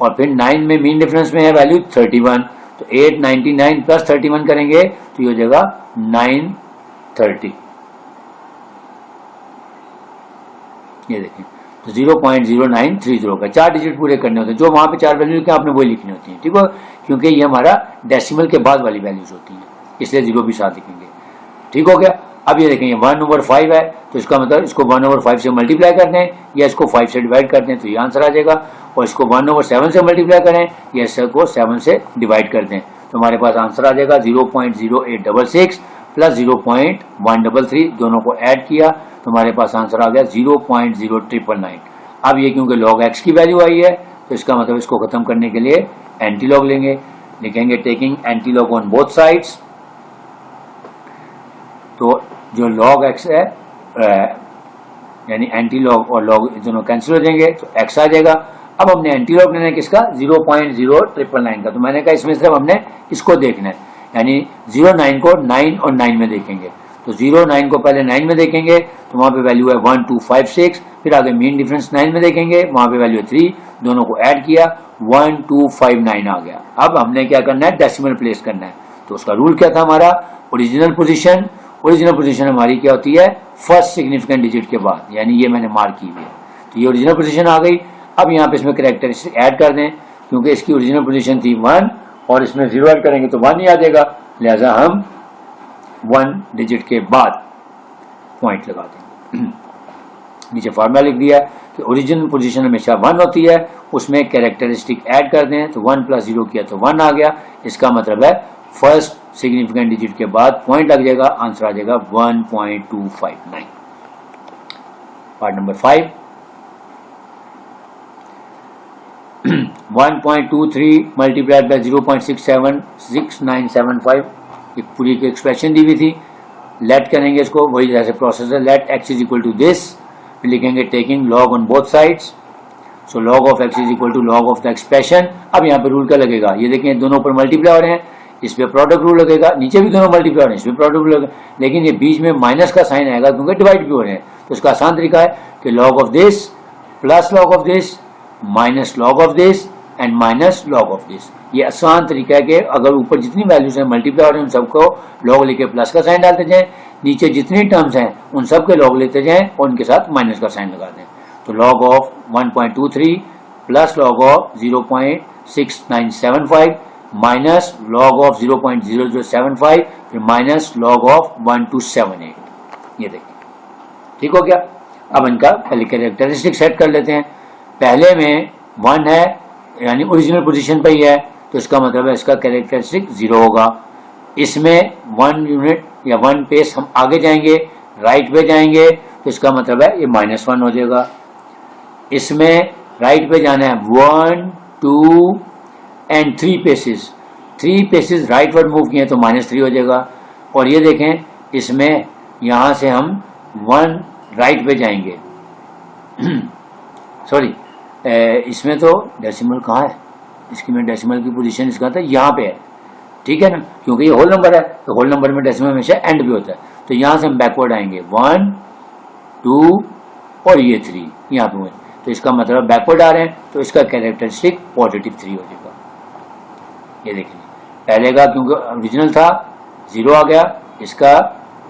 और फिर 9 में मीन डिफरेंस में है वैल्यू 31, तो 899 प्लस 31 करेंगे तो ये हो जाएगा 930। ये देखें तो 0.0930 का 4 डिजिट पूरे करने होते हैं, जो वहां पे 4 वैल्यू लिखे आपने वही लिखनी होती है, ठीक है, क्योंकि ये हमारा डेसिमल के बाद वाली वैल्यूज होती हैं, इसलिए 0 भी साथ लिखेंगे। ठीक हो गया। अब ये देखें 1/5 है, तो इसका मतलब इसको 1/5 से मल्टीप्लाई कर दें या इसको 5 से डिवाइड कर दें तो ये आंसर आ जाएगा, और इसको 1/7 से मल्टीप्लाई करें या इसको 7 से डिवाइड कर दें तो हमारे पास आंसर आ जाएगा 0.0866 प्लस 0.133, दोनों को ऐड किया तो हमारे पास आंसर आ गया 0.0999। अब ये क्योंकि log x की वैल्यू आई है तो इसका मतलब इसको खत्म करने के लिए एंटी लॉग लेंगे, लिखेंगे taking anti log on both sides. तो जो log x है यानी एंटी लॉग और log दोनों कैंसिल हो जाएंगे तो x आ जाएगा। अब हमने एंटी लॉग लेना है किसका, 0.0999 का, तो मैंने कहा इसमें सिर्फ हमने इसको देखना है, यानी 09 को 9 और 9 में देखेंगे, तो 09 को पहले 9 में देखेंगे तो वहां पे वैल्यू है 1256, फिर आगे मीन डिफरेंस 9 में देखेंगे, वहां पे वैल्यू है 3, दोनों को ऐड किया 1259 आ गया। अब हमने क्या करना है, डेसिमल प्लेस करना है। तो उसका रूल क्या था हमारा, ओरिजिनल पोजीशन। ओरिजिनल पोजीशन हमारी क्या होती है, फर्स्ट सिग्निफिकेंट डिजिट के बाद, यानी ये मैंने मार्क की हुई है, तो ये ओरिजिनल पोजीशन आ गई। अब यहाँ पे इसमें कैरेक्टरिस्टिक ऐड कर दें, क्योंकि इसकी ओरिजिनल पोजीशन थी 1 और इसमें 0 ऐड करेंगे तो 1 ही आ जाएगा, लिहाजा हम 1 डिजिट के बाद पॉइंट लगा देंगे। नीचे फार्मूला लिख दिया कि ओरिजिनल पोजीशन हमेशा 1 होती है, उसमें कैरेक्टरिस्टिक ऐड कर दें तो 1 + 0 किया तो 1 आ गया। इसका मतलब है फर्स्ट सिग्निफिकेंट डिजिट के बाद पॉइंट लग जाएगा, आंसर आ जाएगा 1.259। पार्ट नंबर 5 1.23 मल्टीप्लाइड बाय 0.676975, एक पूरी की एक्सप्रेशन दी हुई थी। लेट करेंगे इसको, वही जैसे प्रोसेस है, let x is equal to this, फिर लिखेंगे taking log on both sides, so log of x is equal to log of the expression. अब यहाँ पे रूल क्या लगेगा, ये देखें दोनों पर मल्टीप्लाई हो रहे हैं, इस पे प्रोडक्ट रूल लगेगा, नीचे भी दोनों मल्टीप्लाई हो रहे हैं, इस पे प्रोडक्ट रूल लगेगा, लेकिन ये बीच में माइनस का साइन आएगा क्योंकि डिवाइड भी हो रहे हैं। तो इसका आसान तरीका है कि log of this plus log of this minus log of this and minus log of this. ये आसान तरीका है कि अगर ऊपर जितनी वैल्यूज हैं मल्टीप्लाई हो रहे हैं उन सबको लॉग लेके प्लस का साइन डालते जाएं, नीचे जितनी टर्म्स हैं उन सब के लॉग लेते जाएं और उनके साथ माइनस का साइन लगा दें। तो log of 1.23 plus log of 0.6975 minus log of 0.0075 फिर माइनस लॉग ऑफ 1278, ये देखिए ठीक हो गया। अब इनका पहले कैरेक्टरिस्टिक सेट कर लेते हैं। पहले में 1 है यानी ओरिजिनल पोजीशन पे ही है, तो इसका मतलब है इसका कैरेक्टरिस्टिक 0 होगा। इसमें 1 यूनिट या 1 पेस हम आगे जाएंगे, राइट पे जाएंगे, तो इसका मतलब है ये -1 हो जाएगा। इसमें राइट पे जाना है 1 2 and 3 places, 3 places rightward move किए तो -3 हो जाएगा। और ये देखें इसमें यहां से हम 1 राइट पे जाएंगे सॉरी इसमें तो डेसिमल कहाँ है, इसकी में डेसिमल की पोजीशन इसका था यहाँ पे है, ठीक है ना, क्योंकि ये होल नंबर है तो होल नंबर में डेसिमल हमेशा एंड पे होता है। तो यहाँ से हम बैकवर्ड आएंगे 1 2 और ये 3 यहाँ पे, तो इसका मतलब बैकवर्ड आ रहे हैं, तो इसका कैरेक्टरिस्टिक +3 हो जाएगा। ये देखिए पहले का क्योंकि ओरिजिनल था 0 आ गया, इसका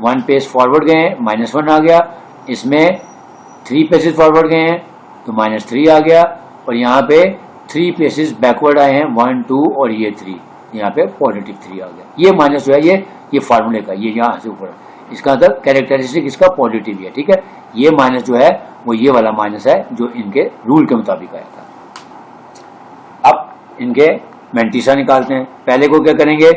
1 पेस फॉरवर्ड गए हैं -1 आ गया, इसमें 3 पेसेस फॉरवर्ड गए हैं तो -3 आ गया, और यहाँ पे 3 पेसेस बैकवर्ड आए हैं 1 2 और ये 3, यहाँ पे +3 आ गया। ये माइनस जो है ये फार्मूले का, ये यहाँ से ऊपर इसका मतलब कैरेक्टरिस्टिक इसका पॉजिटिव है, ठीक है। ये माइनस जो है वो ये वाला माइनस है जो इनके रूल के मुताबिक आया था। अब इनके मैंटिसा निकालते हैं। पहले को क्या करेंगे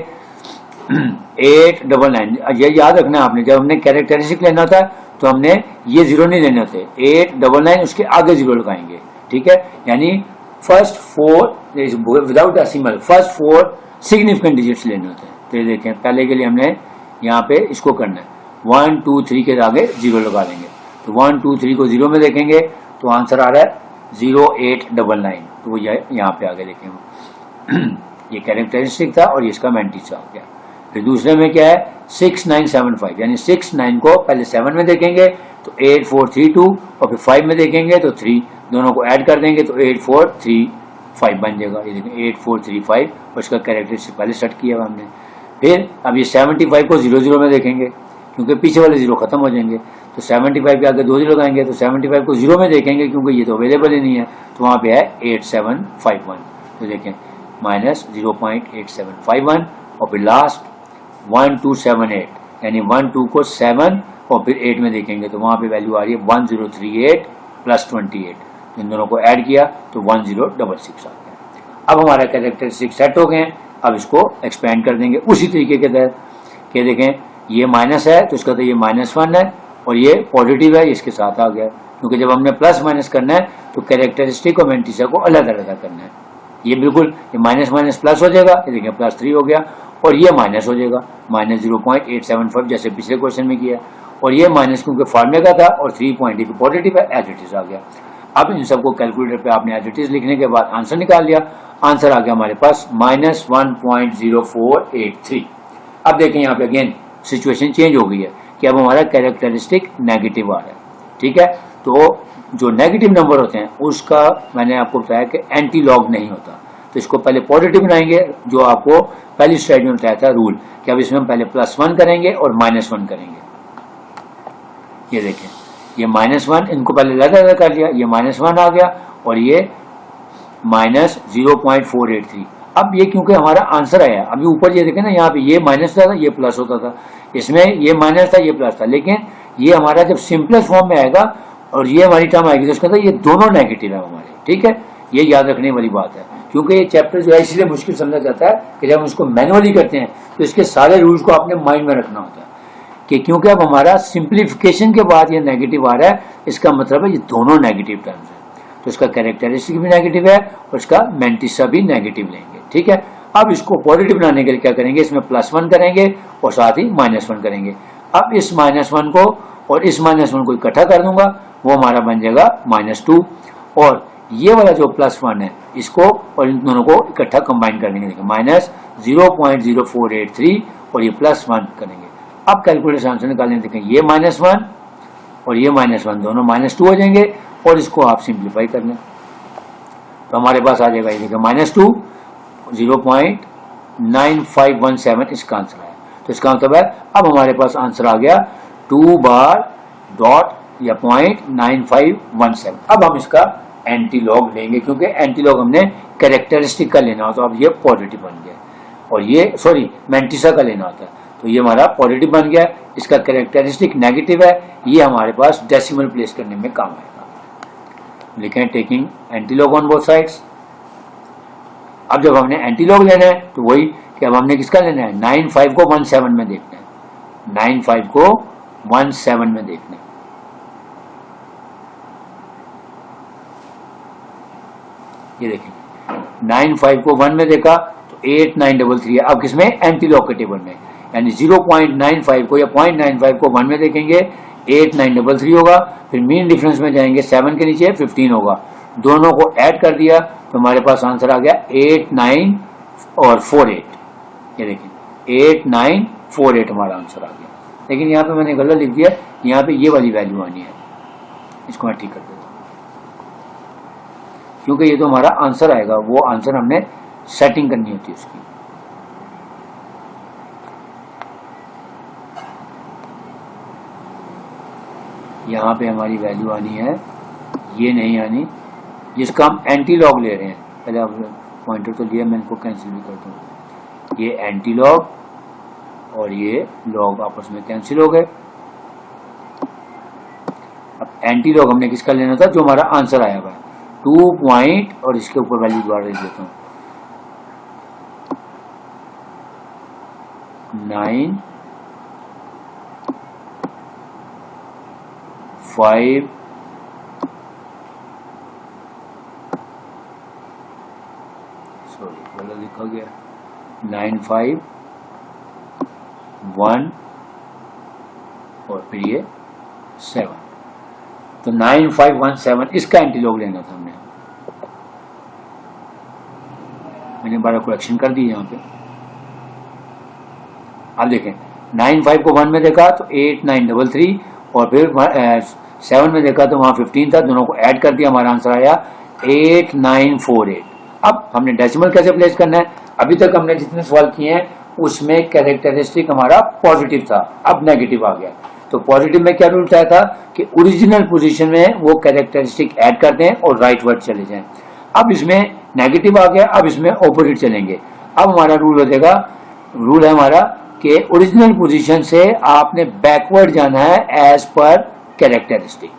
899, ये याद रखना आपने, जब हमने कैरेक्टरिस्टिक लेना था तो हमने ये 0 नहीं लेने होते, 899 उसके आगे 0 लगाएंगे, ठीक है। यानी first 4 without decimal first 4 significant digits लेने होते हैं। तो ये देखें पहले के लिए हमने यहाँ पे इसको करना है 1 2 3 के आगे 0 लगा देंगे, तो 1 2 3 को 0 में देखेंगे तो आंसर आ रहा है 0899, तो वो यहाँ पे आगे देखेंगे ये कैरेक्टरिस्टिक था और इसका मैंटिसा हो गया। फिर दूसरे में क्या है 6975, यानी 69 को पहले 7 में देखेंगे तो 8432 और फिर 5 में देखेंगे तो 3, दोनों को ऐड कर देंगे तो 8435 बन जाएगा। ये देखें 8435 और इसका कैरेक्टरिस्टिक पहले सेट किया हुआ हमने। फिर अब ये 75 को 00 में देखेंगे क्योंकि पीछे वाले 0 खत्म हो जाएंगे, तो 75 के आगे 2 0 लगाएंगे तो 75 को 0 में देखेंगे क्योंकि ये तो अवेलेबल ही नहीं है, तो वहाँ पे है 8751, तो देखें -0.8751 और फिर लास्ट 1278, यानी 1 2 को 7 और फिर 8 में देखेंगे तो वहाँ पे वैल्यू आ रही है 1038 प्लस 28। इन दोनों को ऐड किया तो 1066 आ गया। अब हमारा कैरेक्टरिस्टिक सेट हो गए हैं। अब इसको एक्सपेंड कर देंगे उसी तरीके के तहत कि देखें ये माइनस है तो इसका तो ये -1 है और ये पॉजिटिव है, इसके साथ आ गया, क्योंकि जब हमने प्लस माइनस करना है तो कैरेक्टरिस्टिक और मैंटिसा को अलग अलग करना है। ये बिल्कुल ये माइनस माइनस प्लस हो जाएगा, ये देखें +3 हो गया, और ये माइनस हो जाएगा -0.875 जैसे पिछले क्वेश्चन में किया, और ये माइनस क्योंकि फार्मूले का था और 3 पॉइंट पॉजिटिव है, एज इट इज आ गया। अब इन सबको कैलकुलेटर पे आपने एज इट इज लिखने के बाद आंसर निकाल लिया। आंसर आ गया हमारे पास -1.0483। अब देखें यहाँ पे अगेन सिचुएशन चेंज हो गई है कि अब हमारा कैरेक्टरिस्टिक नेगेटिव आ रहा है। ठीक है, तो जो नेगेटिव नंबर होते हैं उसका मैंने आपको बताया कि एंटी लॉग नहीं होता, तो इसको पहले पॉजिटिव बनाएंगे, जो आपको पहली स्लाइड में बताया था रूल कि अब इसमें हम पहले +1 करेंगे और -1 करेंगे। ये देखें ये -1 इनको पहले अलग कर लिया, ये -1 आ गया और ये -0.483। अब ये क्योंकि हमारा आंसर आया, अभी ऊपर ये देखें ना, यहाँ पे ये माइनस था ये प्लस होता था, इसमें ये माइनस था ये प्लस था, लेकिन ये हमारा जब सिंपलेस्ट फॉर्म में आएगा और ये हमारी टर्म आएगी तो इसका तो ये दोनों नेगेटिव है हमारे। ठीक है, ये याद रखने वाली बात है, क्योंकि ये चैप्टर जो है इसलिए मुश्किल समझा जाता है कि जब हम उसको मैनुअली करते हैं तो इसके सारे रूल्स को आपने माइंड में रखना होता है कि क्योंकि अब हमारा सिंप्लीफिकेशन के बाद ये नेगेटिव आ रहा है, इसका मतलब है ये दोनों नेगेटिव टर्म्स है, तो इसका कैरेक्टरिस्टिक भी नेगेटिव है और इसका मैंटिसा भी नेगेटिव लेंगे। ठीक है, अब इसको पॉजिटिव बनाने के लिए क्या करेंगे, इसमें +1 करेंगे और साथ ही -1 करेंगे। अब इस -1 को और इस -1 को इकट्ठा कर दूंगा, वो हमारा बन जाएगा -2, और ये वाला जो +1 है इसको और इन दोनों को इकट्ठा कंबाइन कर देंगे, -0.0483 और ये +1 करेंगे। अब कैलकुलेशन आंसर निकालें, देखें ये -1 और ये -1 दोनों -2 हो जाएंगे और इसको आप सिंप्लीफाई कर लें तो हमारे पास आ जाएगा, ये देखें -2 0.9517 इसका आंसर है। तो इसका मतलब है अब हमारे पास आंसर आ गया 2 बार डॉट या 0.9517। अब हम इसका एंटी लॉग लेंगे, क्योंकि एंटी लॉग हमने कैरेक्टरिस्टिक का लेना होता है, अब ये पॉजिटिव बन गया, और ये सॉरी मैंटिसा का लेना होता है, तो ये हमारा पॉजिटिव बन गया, इसका कैरेक्टरिस्टिक नेगेटिव है, ये हमारे पास डेसिमल प्लेस करने में काम आएगा। लिखें taking anti log on both sides. अब जब हमने एंटी लॉग लेना है तो वही कि अब हमने किसका लेना है, 95 को 17 में देखना है, 95 को 17 में देखना है। ये देखेंगे 95 को 1 में देखा तो 8933 है, अब किसमें, एंटी लॉग के टेबल में, यानी 0.95 को या 0.95 को 1 में देखेंगे 8933 होगा, फिर मीन डिफरेंस में जाएंगे 7 के नीचे 15 होगा, दोनों को ऐड कर दिया तो हमारे पास आंसर आ गया 89 और 48। ये देखिए 8948 हमारा आंसर आ गया, लेकिन यहाँ पे मैंने गलत लिख दिया, यहाँ पे ये वाली वैल्यू आनी है, इसको मैं ठीक कर देता हूँ, क्योंकि ये तो हमारा आंसर आएगा, वो आंसर हमने सेटिंग करनी होती है उसकी। यहाँ पे हमारी वैल्यू आनी है, ये नहीं आनी, जिसका हम एंटी लॉग ले रहे हैं। पहले आप पॉइंटर तो लिया, मैं इनको कैंसिल भी करता हूँ, ये एंटी लॉग और ये लॉग आपस में कैंसिल हो गए। अब एंटी लॉग हमने किसका लेना था, जो हमारा आंसर आया हुआ है 2 पॉइंट, और इसके ऊपर वैल्यू दोबारा लिख देता हूँ 9.5 सॉरी गलत लिखा गया 951 और फिर ये 7, तो 9517 इसका एंटी लॉग लेना था हमने। मैंने बड़ा करेक्शन कर दी यहाँ पे। अब देखें 95 को 1 में देखा तो 8933 और फिर 7 में देखा तो वहां 15 था, दोनों को ऐड कर दिया, हमारा आंसर आया 8948। अब हमने डेसिमल कैसे प्लेस करना है, अभी तक हमने जितने सवाल किए हैं उसमें कैरेक्टरिस्टिक हमारा पॉजिटिव था, अब नेगेटिव आ गया, तो पॉजिटिव में क्या रूल बताया था कि ओरिजिनल पोजीशन में वो कैरेक्टरिस्टिक ऐड कर दें और राइट वर्ड चले जाएं। अब इसमें नेगेटिव आ गया, अब इसमें ऑपोजिट चलेंगे। अब हमारा रूल हो जाएगा, रूल है हमारा कि ओरिजिनल पोजीशन से आपने बैकवर्ड जाना है एज पर कैरेक्टरिस्टिक,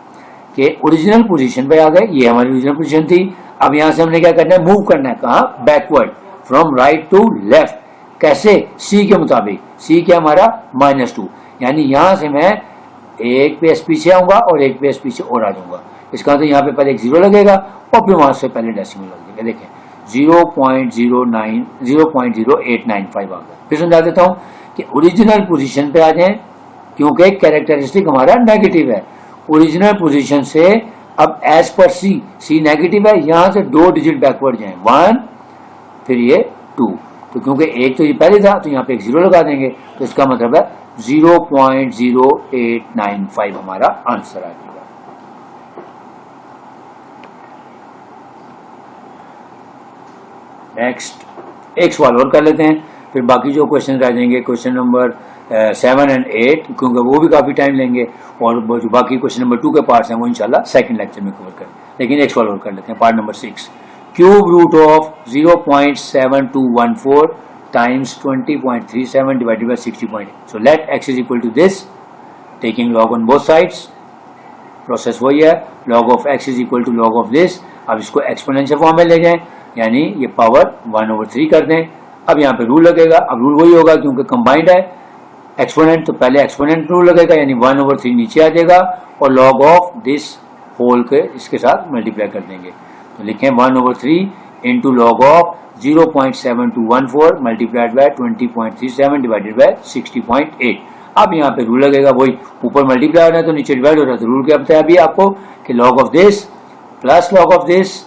कि ओरिजिनल पोजीशन पे आ गए, ये हमारी ओरिजिनल पोजीशन थी। अब यहां से हमने क्या करना है, मूव करना है, कहा backward from right to left. कैसे, सी के मुताबिक, सी क्या हमारा -2, यानी यहां से मैं एक पेस पीछे आऊंगा और एक पेस पीछे और आ जाऊंगा। इसका तो यहाँ पे पहले एक 0 लगेगा और फिर वहां से पहले डेसिमल लग जाएगा। देखें 0.0895 आ गया। फिर समझा देता हूं कि ओरिजिनल पोजीशन पे आ जाएं, क्योंकि कैरेक्टरिस्टिक हमारा नेगेटिव है। ओरिजिनल पोजीशन से अब एज पर सी नेगेटिव है, यहां से 2 डिजिट बैकवर्ड जाएं, 1 फिर ये 2। तो क्योंकि एक तो ये पहले था तो यहाँ पे एक 0 लगा देंगे, तो इसका मतलब है 0.0895 हमारा आंसर आ जाएगा। नेक्स्ट एक सवाल और कर लेते हैं, फिर बाकी जो क्वेश्चन रह जाएंगे, क्वेश्चन नंबर 7 और 8, क्योंकि वो भी काफी टाइम लेंगे, और जो बाकी क्वेश्चन नंबर 2 के पार्ट्स हैं वो इंशाल्लाह सेकंड लेक्चर में कवर करें। लेकिन एक सवाल और कर लेते हैं, part number 6। Cube root of 0.7214 times 20.37 divided by 60.8. So let x is equal to this, taking log on both sides. Process वही है, log of x is equal to log of this। अब इसको एक्सपोनेंशियल फॉर्म में ले जाएं, यानी ये power 1/3 कर दें। अब यहाँ पे रूल लगेगा, अब रूल वही होगा क्योंकि कंबाइंड है एक्सपोनेंट, तो पहले एक्सपोनेंट रूल लगेगा, यानी 1/3 नीचे आ जाएगा और log of this होल के इसके साथ मल्टीप्लाई कर देंगे। तो लिखें 1/3 into log of 0.7214 multiplied by 20.37 divided by 60.8। अब यहाँ पे रूल लगेगा, वही ऊपर मल्टीप्लाई हो रहा है तो नीचे डिवाइड हो रहा है, तो रूल क्या बताया अभी आपको कि log of this plus log of this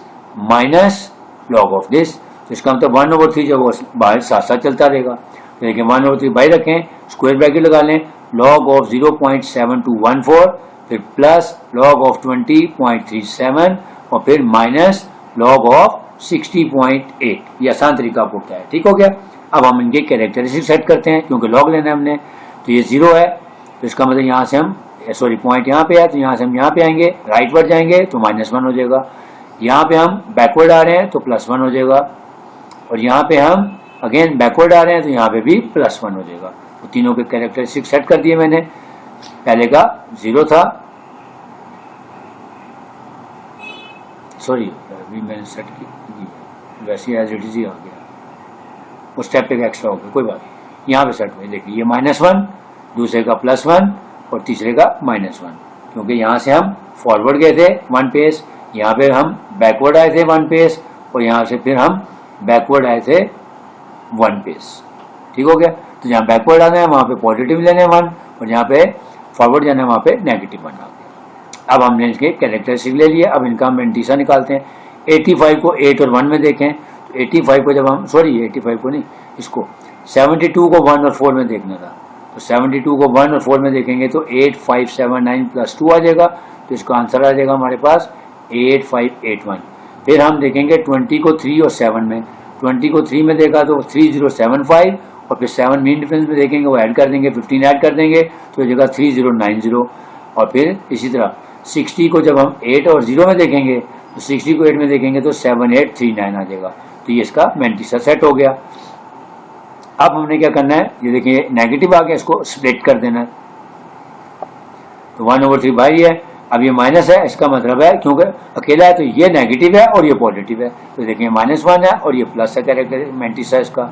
minus log of this. तो इसका मतलब 1/3 जब वो बाहर साथ साथ चलता रहेगा, तो देखिए 1/3 बाहर रखें, स्क्वायर ब्रैकेट लगा लें, log ऑफ 0.7214 फिर प्लस log ऑफ 20.37 और फिर माइनस log ऑफ 60.8। ये आसान तरीका आपको क्या है, ठीक हो गया। अब हम इनके कैरेक्टरिस्टिक सेट करते हैं, क्योंकि log लेना है हमने, तो ये 0 है, तो इसका मतलब यहाँ से हम पॉइंट यहाँ पे है, तो यहाँ से हम यहाँ पे आएंगे, राइटवर्ड जाएंगे तो -1 हो जाएगा, यहाँ पे हम बैकवर्ड आ रहे हैं तो +1 हो जाएगा, और यहाँ पे हम अगेन बैकवर्ड आ रहे हैं तो यहाँ पे भी +1 हो जाएगा। तो तीनों के कैरेक्टरिस्टिक सेट कर दिए मैंने। पहले का 0 था, सॉरी अभी मैंने सेट की वैसे एज इट इज ही आ गया, उस स्टेप पे एक्स्ट्रा हो गया, कोई बात नहीं, यहाँ पे सेट हुए। देखिए ये -1, दूसरे का +1 और तीसरे का -1, क्योंकि यहाँ से हम फॉरवर्ड गए थे 1 पेस, यहाँ पे हम बैकवर्ड आए थे 1 पेस, और यहाँ से फिर हम बैकवर्ड आए थे 1 पेस, ठीक हो गया। तो जहाँ बैकवर्ड आना है वहाँ पे पॉजिटिव लेना है 1, और जहाँ पे फॉरवर्ड जाना है वहाँ पे -1 आ गया। अब हमने इसके कैरेक्टरिस्टिक ले लिए, अब इनका हम एंटीसा निकालते हैं। 85 को 8 और 1 में देखें, तो 85 को जब हम 85 को नहीं, इसको 72 को 1 और 4 में देखना था, तो 72 को 1 और 4 में देखेंगे तो 8579 + 2 आ जाएगा, तो इसका आंसर आ जाएगा हमारे पास 8581। फिर हम देखेंगे 20 को 3 और 7 में, 20 को 3 में देखा तो 3075, और फिर 7 मीन डिफरेंस में देखेंगे वो ऐड कर देंगे, 15 ऐड कर देंगे तो जगह 3090, और फिर इसी तरह 60 को जब हम 8 और 0 में देखेंगे तो 60 को 8 में देखेंगे तो 7839 आ जाएगा। तो ये इसका मेंटिसा सेट हो गया। अब हमने क्या करना है, ये देखिए नेगेटिव आ गया, इसको स्प्लिट कर देना है, तो 1/3 बाहर है, अब ये माइनस है, इसका मतलब है क्योंकि अकेला है तो ये नेगेटिव है और ये पॉजिटिव है, तो देखिए -1 है और ये प्लस है, कैरेक्टर मेंटिसा इसका,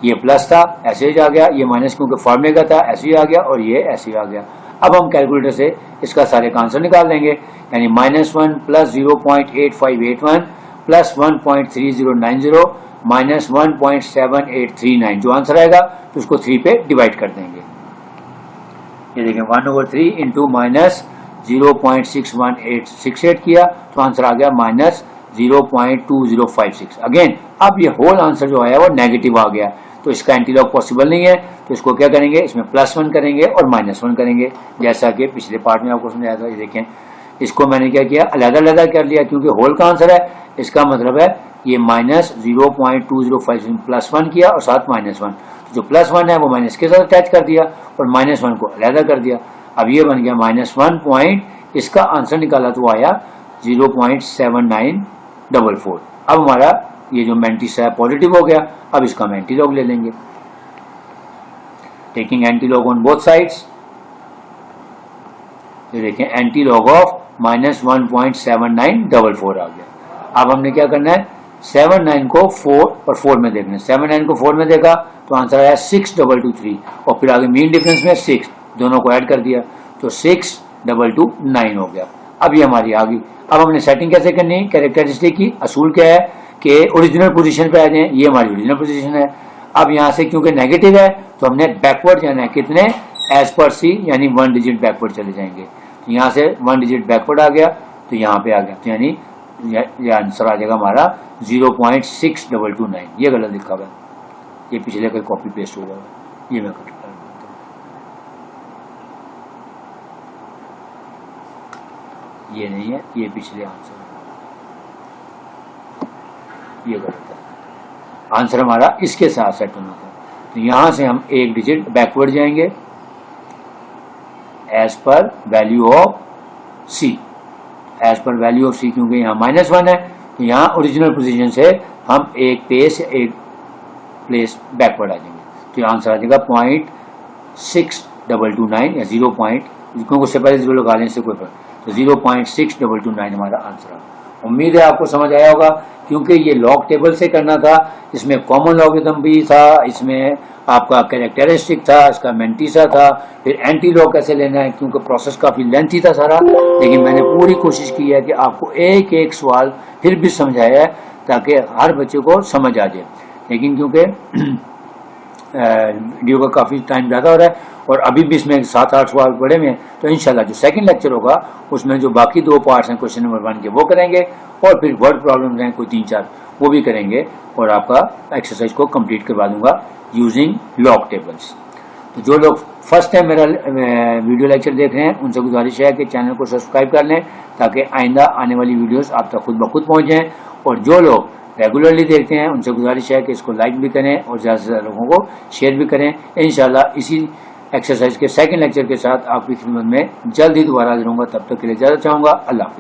ये प्लस था ऐसे ही आ गया, ये माइनस क्योंकि फॉर्मूले का था ऐसे ही आ गया, और ये ऐसे ही आ गया। अब हम कैलकुलेटर से इसका सारे का आंसर निकाल देंगे, यानी -1 + 0.8581 + 1.3090 - 1.7839, जो आंसर आएगा तो उसको 3 पे डिवाइड कर देंगे। ये देखें 1/3 इंटू -0.61868 किया तो आंसर आ गया -0.2056। अगेन अब ये होल आंसर जो आया वो नेगेटिव आ गया, तो इसका एंटीलॉग पॉसिबल नहीं है, तो इसको क्या करेंगे, इसमें +1 करेंगे और -1 करेंगे, जैसा कि पिछले पार्ट में आपको समझाया था। ये देखें इसको मैंने क्या किया, अलग-अलग कर लिया, क्योंकि होल का आंसर है, इसका मतलब है ये -0.2056 +1 किया और साथ -1, तो जो +1 है वो माइनस के साथ अटैच कर दिया और -1 को अलग कर दिया। अब ये बन गया -1 पॉइंट, इसका आंसर निकाला तो आया 0.7944। अब हमारा ये जो मेंटिसा है पॉजिटिव हो गया। अब इसका हम एंटीलॉग ले लेंगे। Taking anti log on both sides, ये देखें एंटी लॉग ऑफ -1.7944 आ गया। अब हमने क्या करना है, 79 को 4 और 4 में देखना है। 79 को 4 में देखा तो आंसर आया 6223 और फिर आगे मीन डिफरेंस में 6, दोनों को ऐड कर दिया तो 6229 हो गया। अब ये हमारी आ गई। अब हमने सेटिंग कैसे करनी है, कैरेक्टरिस्टिक की असूल क्या है कि ओरिजिनल पोजीशन पे आ जाए, ये हमारी ओरिजिनल पोजीशन है। अब यहाँ से क्योंकि नेगेटिव है तो हमने बैकवर्ड जाना है, कितने, एज पर सी, यानी 1 डिजिट बैकवर्ड चले जाएंगे। तो यहाँ से 1 डिजिट बैकवर्ड आ गया तो यहाँ पे आ गया, तो यानी ये आंसर आ जाएगा हमारा 0.6229। ये गलत लिखा हुआ है, ये पिछले का कॉपी पेस्ट होगा, ये मैं कर ये नहीं है, ये पिछले आंसर है, ये गलत है। आंसर हमारा इसके साथ सेट होना था। तो यहां से हम 1 डिजिट बैकवर्ड जाएंगे as per value of C, as per value of C, क्योंकि यहाँ -1 है तो यहाँ ओरिजिनल पोजीशन से हम एक प्लेस बैकवर्ड आ जाएंगे। तो आंसर आ जाएगा 0.6229 या 0. क्योंकि उससे पहले 0 लगा लें, इससे कोई फर्क, तो 0.6229 हमारा आंसर है। उम्मीद है आपको समझ आया होगा, क्योंकि ये लॉग टेबल से करना था, इसमें कॉमन लॉगरिथम भी था, इसमें आपका कैरेक्टरिस्टिक था, इसका मेंटिसा था, फिर एंटी लॉग कैसे लेना है, क्योंकि प्रोसेस काफ़ी लेंथी था सारा। लेकिन मैंने पूरी कोशिश की है कि आपको एक एक सवाल फिर भी समझाया है ताकि हर बच्चे को समझ आ जाए। लेकिन क्योंकि वीडियो का काफ़ी टाइम ज़्यादा हो रहा है और अभी भी इसमें 7-8 सवाल पड़े हुए हैं, तो इंशाल्लाह जो सेकंड लेक्चर होगा उसमें जो बाकी 2 पार्ट्स हैं क्वेश्चन नंबर 1 के वो करेंगे और फिर वर्ड प्रॉब्लम्स हैं कोई 3-4 वो भी करेंगे और आपका एक्सरसाइज को कंप्लीट करवा दूंगा यूजिंग लॉग टेबल्स। तो जो लोग फर्स्ट टाइम मेरा वीडियो लेक्चर देख रहे हैं उनसे गुजारिश है कि चैनल को सब्सक्राइब कर लें ताकि आइंदा आने वाली वीडियोस आप तक खुद ब खुद पहुँच जाएँ, और जो लोग रेगुलरली देखते हैं उनसे गुजारिश है कि इसको लाइक भी करें और ज़्यादा से ज़्यादा लोगों को शेयर भी करें। इंशाल्लाह इसी एक्सरसाइज के सेकंड लेक्चर के साथ आपकी खिदमत में जल्द ही दोबारा हाजिर होऊंगा। तब तक के लिए इजाज़त चाहूँगा। अल्लाह हाफिज़।